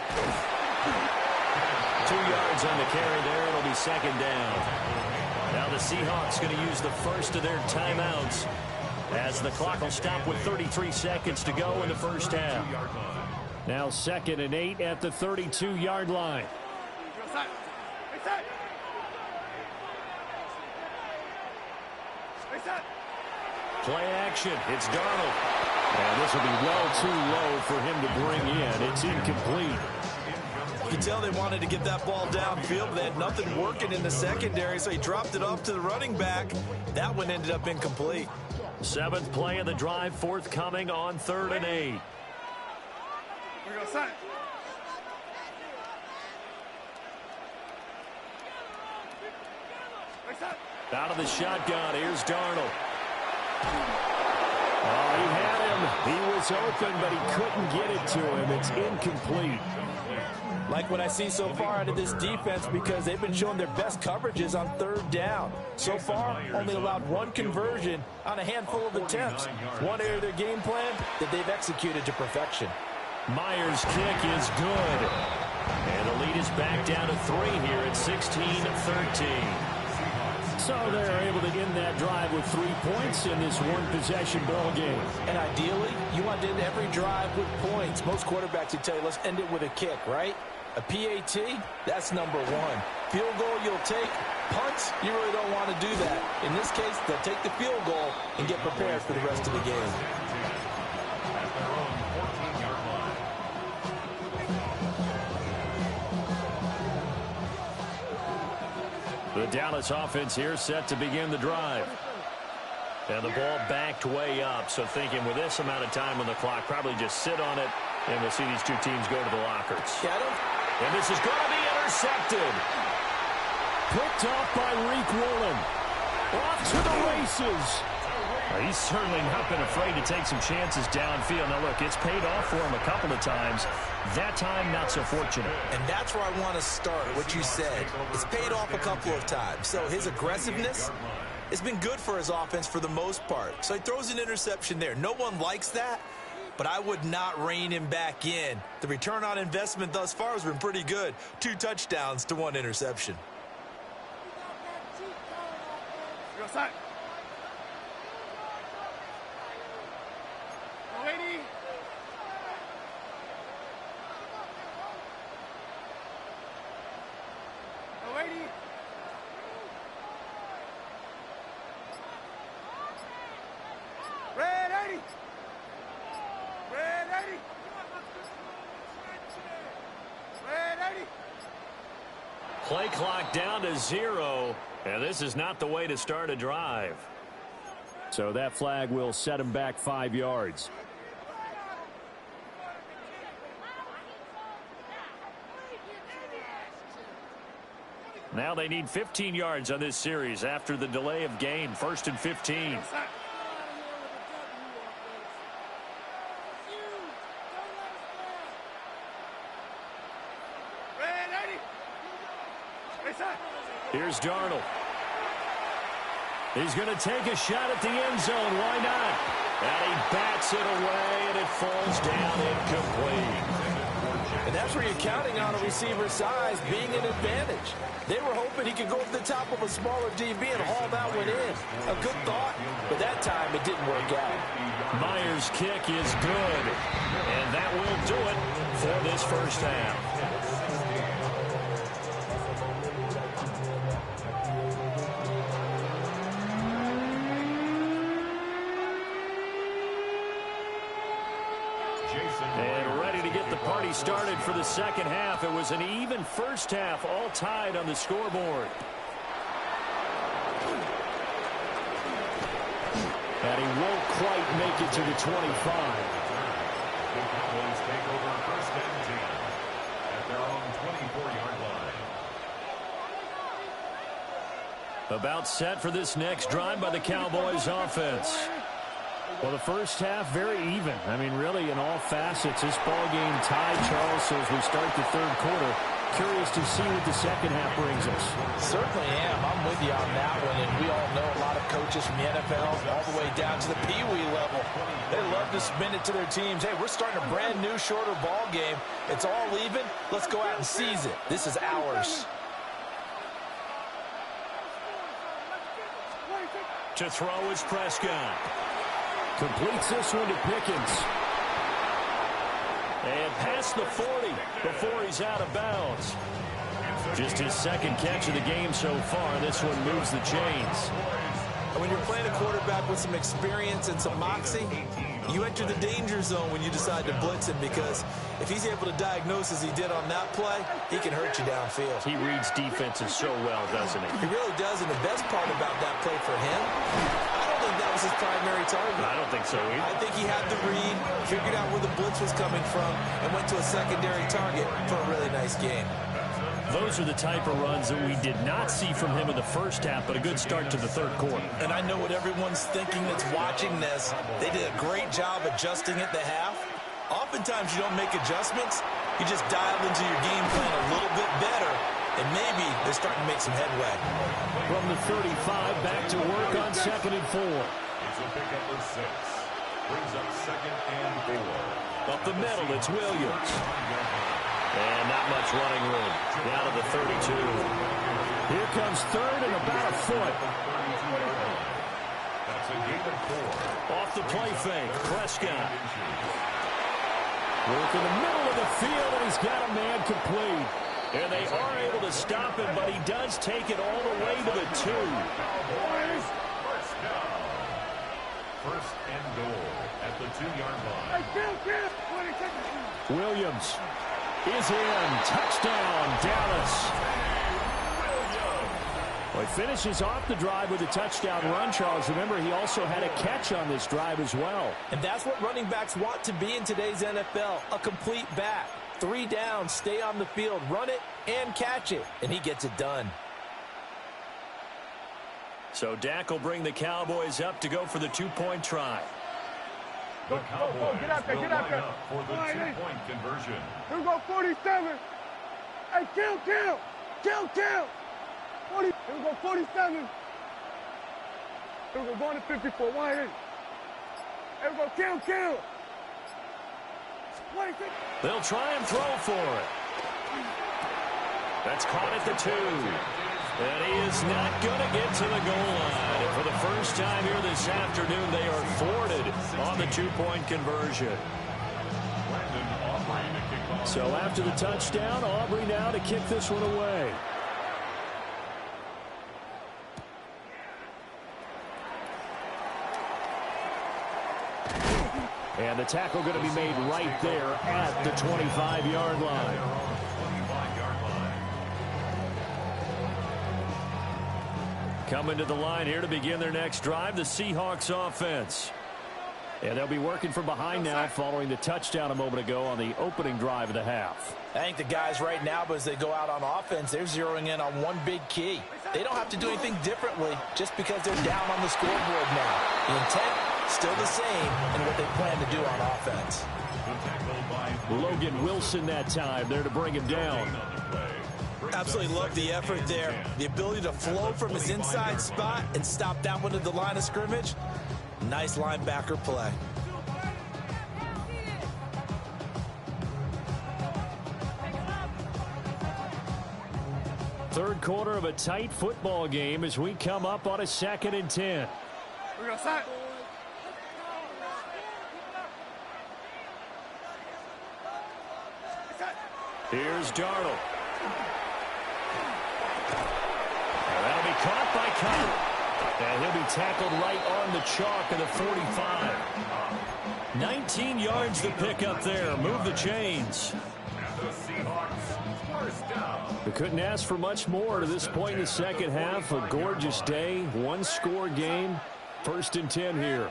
2 yards on the carry there. It'll be 2nd down. Now the Seahawks going to use the first of their timeouts as the clock will stop with 33 seconds to go in the 1st half. Now 2nd and 8 at the 32-yard line. Play action. It's Darnold. And this will be well too low for him to bring in. It's incomplete. You can tell they wanted to get that ball downfield, but they had nothing working in the secondary, so he dropped it off to the running back. That one ended up incomplete. 7th play of the drive, forthcoming on 3rd and 8. Out of the shotgun, here's Darnold. Oh, he had him. He was open, but he couldn't get it to him. It's incomplete. Like what I see so far out of this defense, because they've been showing their best coverages on 3rd down. So far, only allowed 1 conversion on a handful of attempts. One area of their game plan that they've executed to perfection. Myers' kick is good. And the lead is back down to 3 here at 16-13. So they're able to end that drive with 3 points in this one-possession ball game. And ideally, you want to end every drive with points. Most quarterbacks would tell you, let's end it with a kick, right? A PAT, that's number 1. Field goal, you'll take. Punts, you really don't want to do that. In this case, they'll take the field goal and get prepared for the rest of the game. The Dallas offense here set to begin the drive. And the ball backed way up, so thinking with this amount of time on the clock, probably just sit on it, and we'll see these 2 teams go to the lockers. And this is going to be intercepted. Picked off by Reek Woolen. Off to the races. He's certainly not been afraid to take some chances downfield. Now, look, it's paid off for him a couple of times. That time, not so fortunate. And that's where I want to start, what you said. It's paid off a couple of times. So his aggressiveness has been good for his offense for the most part. So he throws an interception there. No one likes that, but I would not rein him back in. The return on investment thus far has been pretty good. 2 touchdowns to 1 interception. Play clock down to 0, and this is not the way to start a drive. So that flag will set him back 5 yards. Now they need 15 yards on this series after the delay of game. 1st and 15. Here's Darnold. He's going to take a shot at the end zone. Why not? And he bats it away, and it falls down incomplete. And that's where you're counting on a receiver's size being an advantage. They were hoping he could go over the top of a smaller DB and haul that one in. A good thought, but that time it didn't work out. Myers' kick is good, and that will do it for this first half. And ready to get the party started for the second half. It was an even first half, all tied on the scoreboard. And he won't quite make it to the 25. The Cowboys take over 1st and 10 at their own 24-yard line. About set for this next drive by the Cowboys offense. Well, the first half, very even. I mean, really, in all facets, this ball game tied, Charles. So as we start the third quarter, curious to see what the second half brings us. Certainly am. I'm with you on that one. And we all know a lot of coaches from the NFL all the way down to the Pee-wee level. They love to spin it to their teams. Hey, we're starting a brand new, shorter ball game. It's all even. Let's go out and seize it. This is ours. To throw is Prescott. Completes this one to Pickens. And past the 40 before he's out of bounds. Just his second catch of the game so far. This one moves the chains. When you're playing a quarterback with some experience and some moxie, you enter the danger zone when you decide to blitz him, because if he's able to diagnose as he did on that play, he can hurt you downfield. He reads defenses so well, doesn't he? He really does, and the best part about that play for him, I don't think that was his primary target. I don't think so either. I think he had the read, figured out where the blitz was coming from, and went to a secondary target for a really nice game. Those are the type of runs that we did not see from him in the first half, but a good start to the third quarter. And I know what everyone's thinking that's watching this. They did a great job adjusting at the half. Oftentimes you don't make adjustments. You just dial into your game plan a little bit better, and maybe they're starting to make some headway. From the 35, back to work on 2nd and 4. It's a pickup of 6. Brings up 2nd and 4. Up the middle, it's Williams. And not much running room. Down to the 32. Here comes 3rd and about a foot. That's a gain of 4. Off the play fake, Prescott. Work in the middle of the field, and he's got a man complete. And they are able to stop him, but he does take it all the way to the 2. First down. 1st and goal at the 2-yard line. Williams is in. Touchdown, Dallas. Well, he finishes off the drive with a touchdown run, Charles. Remember, he also had a catch on this drive as well. And that's what running backs want to be in today's NFL, a complete back. 3 downs, stay on the field, run it, and catch it. And he gets it done. So Dak will bring the Cowboys up to go for the 2-point try. The Cowboys get out there, get out there. For the 2-point conversion. Here we go, 47. Hey, kill. 40. Here we go, 47. Here we go, going to 54. Wide in. Here we go, kill. 26. They'll try and throw for it. That's caught at the 2. And he is not going to get to the goal line. And for the first time here this afternoon, they are thwarted on the 2-point conversion. So after the touchdown, Aubrey now to kick this one away. And the tackle going to be made right there at the 25-yard line. Coming to the line here to begin their next drive, the Seahawks offense. And they'll be working from behind now following the touchdown a moment ago on the opening drive of the half. I think the guys right now, but as they go out on offense, they're zeroing in on one big key. They don't have to do anything differently just because they're down on the scoreboard now. The intent, still the same in what they plan to do on offense. Logan Wilson that time there to bring him down. Absolutely love the effort there. The ability to flow from his inside spot and stop that one at the line of scrimmage. Nice linebacker play. Third quarter of a tight football game as we come up on a 2nd and 10. We're going to set. Here's Darnold. And that'll be caught by Cobb. And he'll be tackled right on the chalk of the 45. 19 yards to pick up there. Move the chains. We couldn't ask for much more to this point in the second half. A gorgeous day, one-score game. 1st and 10 here.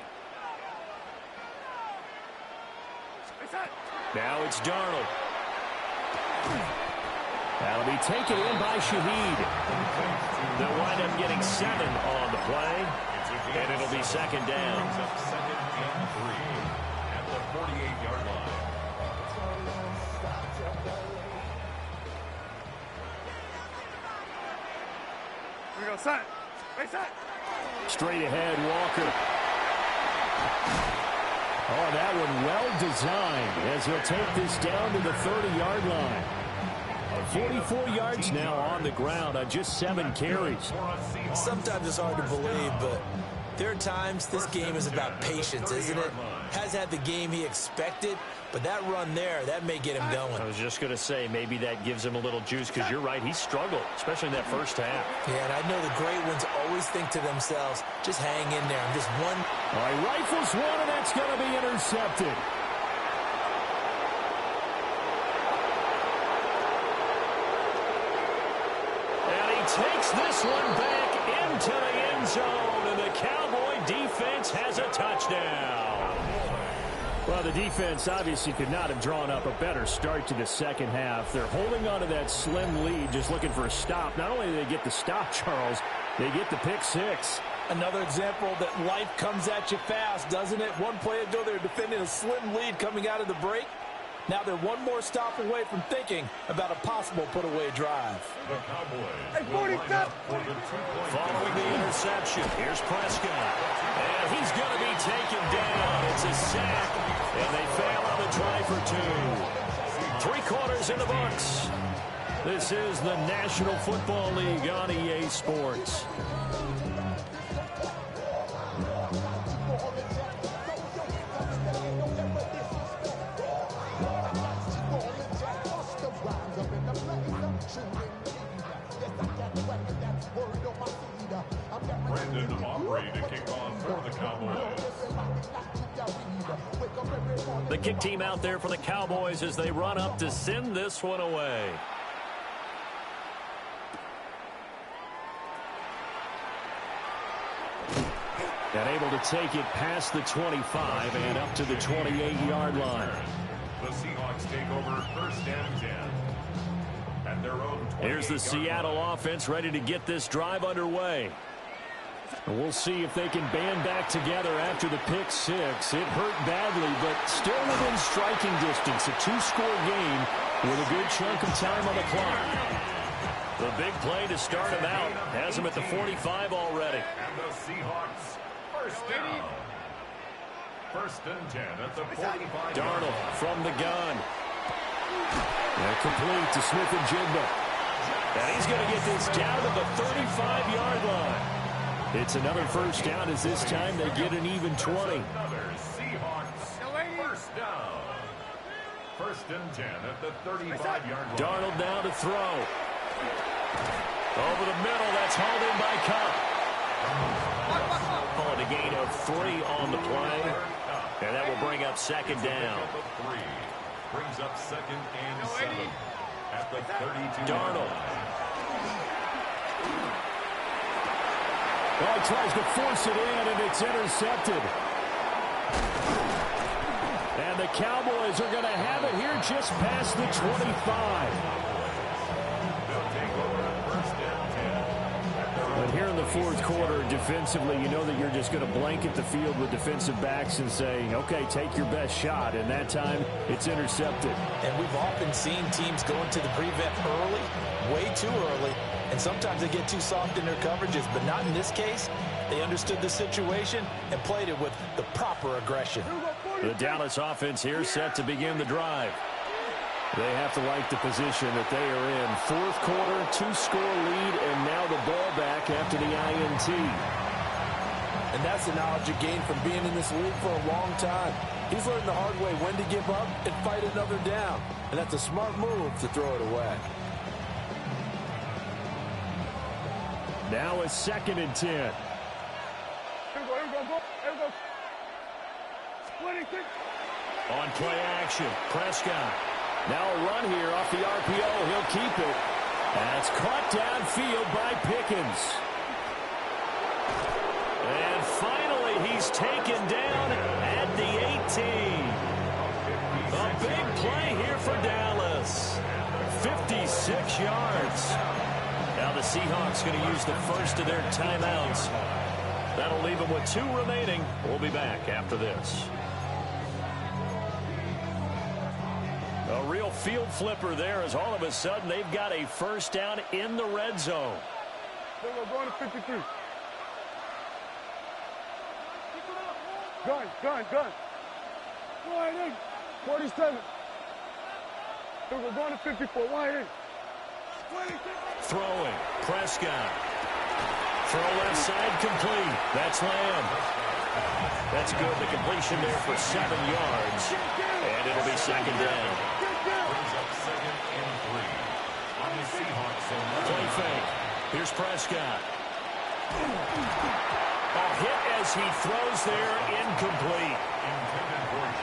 Now it's Darnold. That'll be taken in by Shaheed. They'll wind up getting 7 on the play, and it'll be 2nd down. Second and 3 at the 48-yard line. We're going to set. Wait, set. Straight ahead, Walker. Oh, that one well designed as he'll take this down to the 30-yard line. 44 yards now on the ground on just 7 carries. Sometimes it's hard to believe, but there are times this game is about patience, isn't it? Has had the game he expected, but that run there, that may get him going. I was just going to say, maybe that gives him a little juice, because you're right, he struggled, especially in that first half. Yeah, and I know the great ones always think to themselves, just hang in there. I'm just one. All right, rifles one, and that's going to be intercepted. And he takes this one back into the end zone, and the Cowboy defense has a touchdown. Well, the defense obviously could not have drawn up a better start to the second half. They're holding on to that slim lead, just looking for a stop. Not only do they get the stop, Charles, they get the pick 6. Another example that life comes at you fast, doesn't it? One play ago, they were defending a slim lead coming out of the break. Now they're one more stop away from thinking about a possible put-away drive. The Cowboys Hey, 47. Following the interception, here's Prescott. And he's going to be taken down. It's a sack, and they fail on the try for 2. 3 quarters in the books. This is the National Football League on EA Sports. Brandon Aubrey to kick off for the Cowboys. The kick team out there for the Cowboys as they run up to send this one away. And able to take it past the 25 and up to the 28-yard line. The Seahawks take over 1st and 10. At their own 28-yard Here's the Seattle offense ready to get this drive underway. And we'll see if they can band back together after the pick 6. It hurt badly, but still within striking distance. A 2-score game with a good chunk of time on the clock. The big play to start him out has him at the 45 already. And the Seahawks, 1st down. 1st and 10 at the 45. Darnold from the gun. And complete to Smith-Njigba. And he's going to get this down to the 35-yard line. It's another 1st down as this time they get an even 20. Another Seahawks, 1st down. 1st and 10 at the 35-yard line. Darnold now to throw. Over the middle, that's hauled in by Cobb. Calling a gain of 3 on the play. And that will bring up 2nd down. 3 brings up 2nd and 7 at the 32. Darnold. Oh, he tries to force it in, and it's intercepted. And the Cowboys are going to have it here just past the 25. But here in the fourth quarter, defensively, you know that you're just going to blanket the field with defensive backs and saying, okay, take your best shot. And that time, it's intercepted. And we've often seen teams go into the prevent early, way too early, and sometimes they get too soft in their coverages, but not in this case. They understood the situation and played it with the proper aggression. The Dallas offense here set to begin the drive. They have to like the position that they are in. Fourth quarter, 2-score lead, and now the ball back after the INT. And that's the knowledge you gain from being in this league for a long time. He's learned the hard way when to give up and fight another down. And that's a smart move to throw it away. Now a 2nd and 10. Here we go. Splitting kick. On play action, Prescott. Now a run here off the RPO. He'll keep it. That's caught downfield by Pickens. And finally, he's taken down at the 18. A big play here for Dallas. 56 yards. Now the Seahawks going to use the first of their timeouts. That'll leave them with 2 remaining. We'll be back after this. A real field flipper there as all of a sudden they've got a first down in the red zone. Then we're going to 53. Gun. Wide in. 47. Then we're going to 54. Wide in. Throwing. Prescott. Throw left side complete. That's Lamb. That's good. The completion there for 7 yards. And it'll be 2nd down. Play fake. Here's Prescott. A hit as he throws there, incomplete.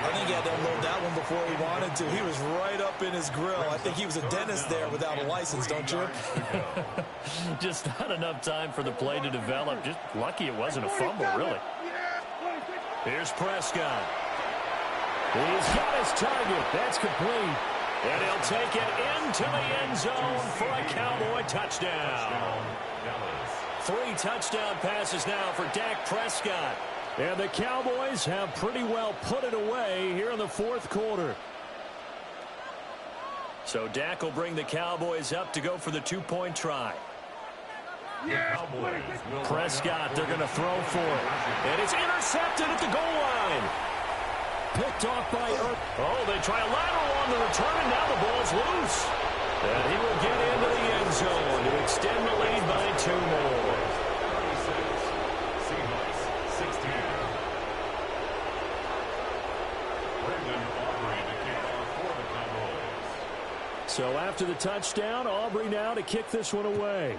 I think he had to unload that one before he wanted to. He was right up in his grill. I think he was a dentist there without a license, don't you? Just not enough time for the play to develop. Just lucky it wasn't a fumble, really. Here's Prescott. He's got his target. That's complete. And he'll take it into the end zone for a Cowboy touchdown. 3 touchdown passes now for Dak Prescott. And the Cowboys have pretty well put it away here in the fourth quarter. So Dak will bring the Cowboys up to go for the 2-point try. Prescott, they're going to throw for it. And it's intercepted at the goal line. Picked off by Oh, they try a lateral on the return, and now the ball's loose. And he will get into the end zone to extend the lead by 2 more. So after the touchdown, Aubrey now to kick this one away.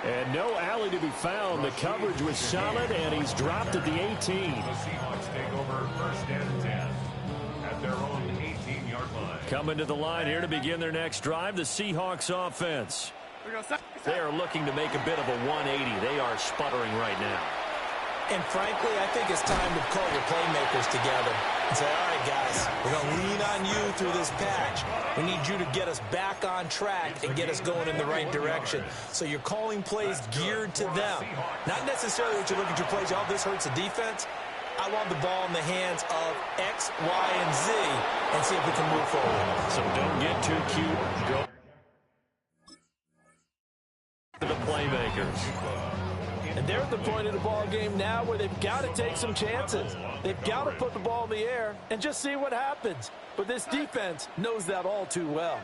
And no alley to be found. The coverage was solid, and he's dropped at the 18. The Seahawks take over 1st and 10 at their own 18-yard line. Coming to the line here to begin their next drive, the Seahawks offense. They are looking to make a bit of a 180. They are sputtering right now. And frankly, I think it's time to call your playmakers together and say, all right, guys, we're going to lean on you through this patch. We need you to get us back on track and get us going in the right direction. So you're calling plays geared to them. Not necessarily that you look at your plays, oh, this hurts the defense. I want the ball in the hands of X, Y, and Z and see if we can move forward. So don't get too cute. Go to the playmakers. And they're at the point of the ball game now where they've got to take some chances. They've got to put the ball in the air and just see what happens. But this defense knows that all too well.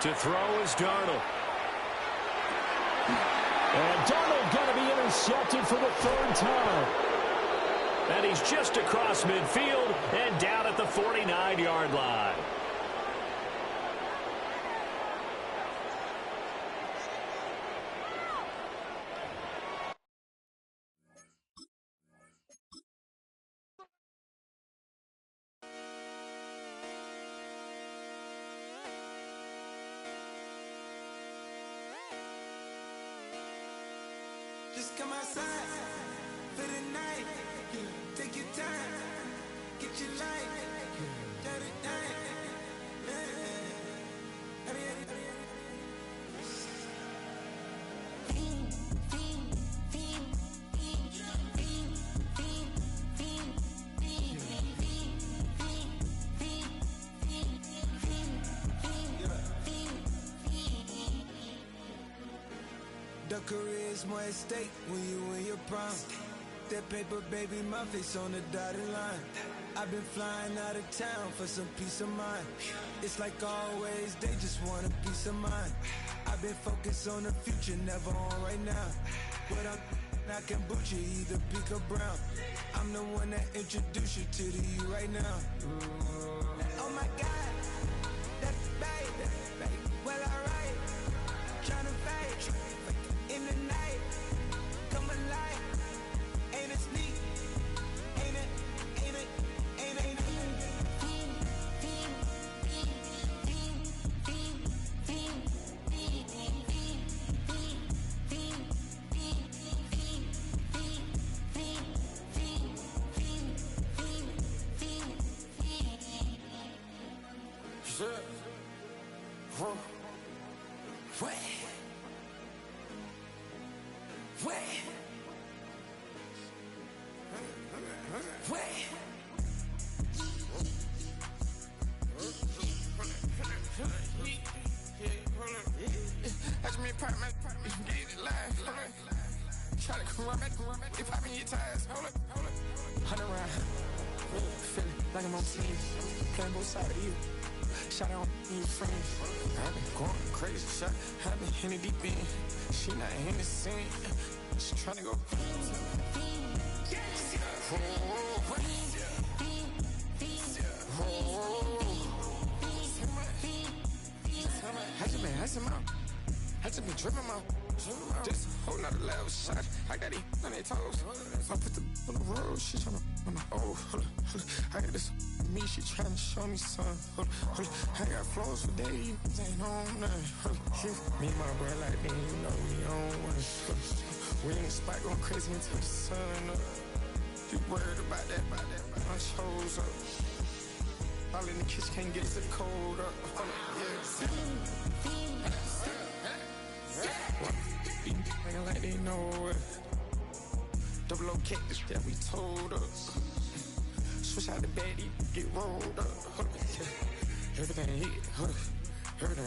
To throw is Darnold. And Darnold going to be intercepted for the 3rd time. And he's just across midfield and down at the 49-yard line. come outside for the night. Take your time, get your life. The career is more at stake when you in your prime. That paper, baby, my face on the dotted line. I've been flying out of town for some peace of mind. It's like always, they just want a peace of mind. I've been focused on the future, never on right now. But I'm not kombucha, either pink or brown. I'm the one that introduced you to the you right now. Oh my God, that's baby. Well, alright, tryna fight in the night. Come alive, ain't it sneak? Ain't it? Try to come at they popping your tires. Hold up. 100 round. Feeling like I'm on team. Playing both sides of you. Shot on your friends. I've been going crazy. Shot. I've been in the deep end. She not in the scene. She trying to go. I just been tripping out. Just a whole nother level shot. I got it on their toes. I put the on the road. She tryna on the hold up. I got this me. She tryna show me something. I got flows for days. Ain't on nothing. Me and my brother like me, you know we on one. We in the spot going crazy until the sun up. You worried about that? I chose up. All in the kitchen can't get to the cold up. Nigga like they know it. Double O cactus that we told us. Switch out the bed, get rolled up. Everything hit, everything.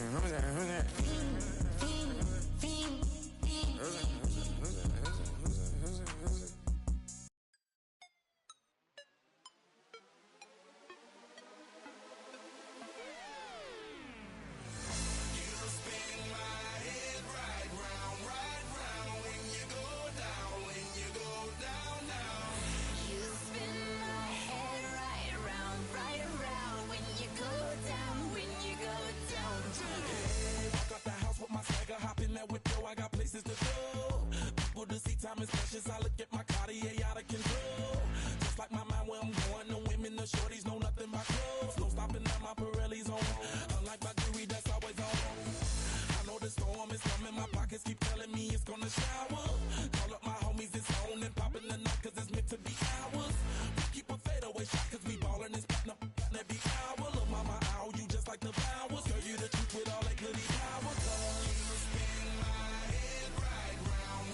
I look at my Cartier out of control. Just like my mind where I'm going. No women, no shorties, know nothing but clothes. No stopping at my Pirelli's on. Unlike my jewelry, that's always on. I know the storm is coming. My pockets keep telling me it's gonna shower. Call up my homies, it's on and popping the night cause it's meant to be ours. We keep a fadeaway shot cause we ballin' and spittin' up every hour. Look, mama, ow, you just like the flowers. Girl, you the truth with all that goody power. You spin my head right round,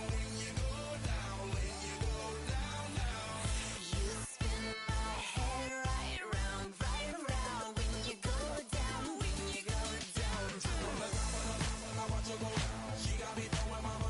when you go down, when you go down, down. You spin my head right round, when you go down, when you go down. From the top of the top, I watch her go down. She got me throwing my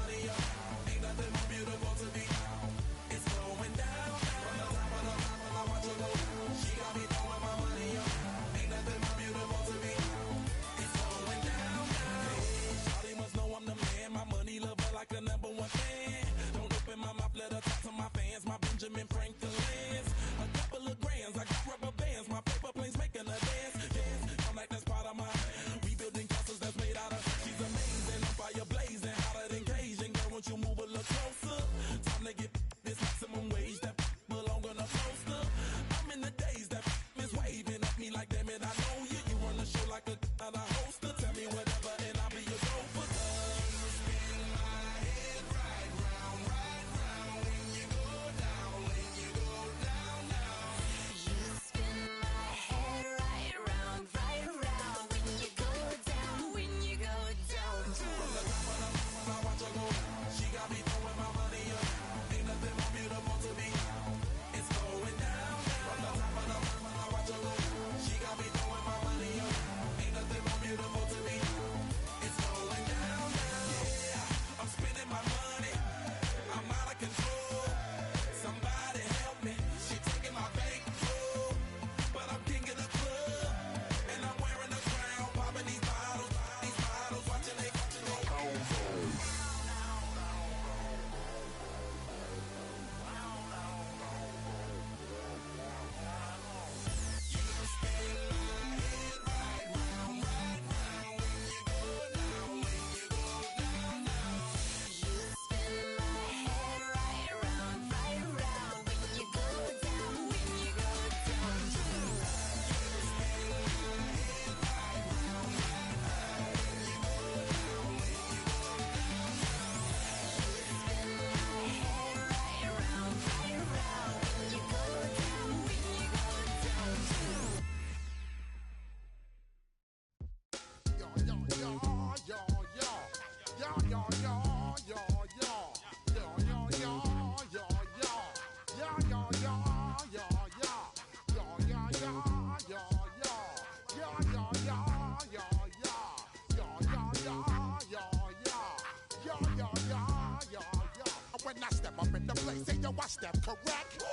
step correct.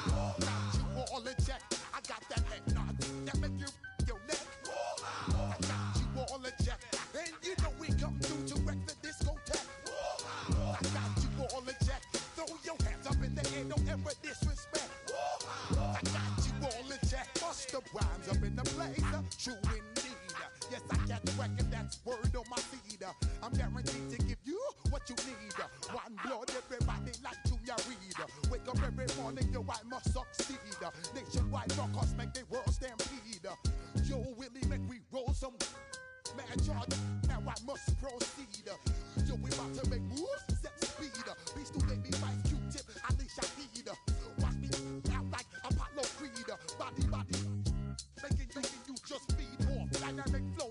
Got you all in check. I got that head nod that make you your neck. I got you all in check. And you know we come through to wreck the discotheque. I got you all in check. Throw your hands up in the air, don't ever disrespect. I got you all in check. Bust the rhymes up in the place. True indeed. Yes, I get reckon that's word on my feed. I'm guaranteed to give you what you need. One blood, everybody like Junior Reed. Wake up every morning, yo, I must succeed. Nationwide rockers make the world stampede. Yo, Willie, make we roll some mad charge. Now I must proceed. Yo, we about to make moves, set speed. Beast to make me fight Q-tip, Ali Shaheed. Watch me out like Apollo Creed. Body, making you just feed off dynamic flow.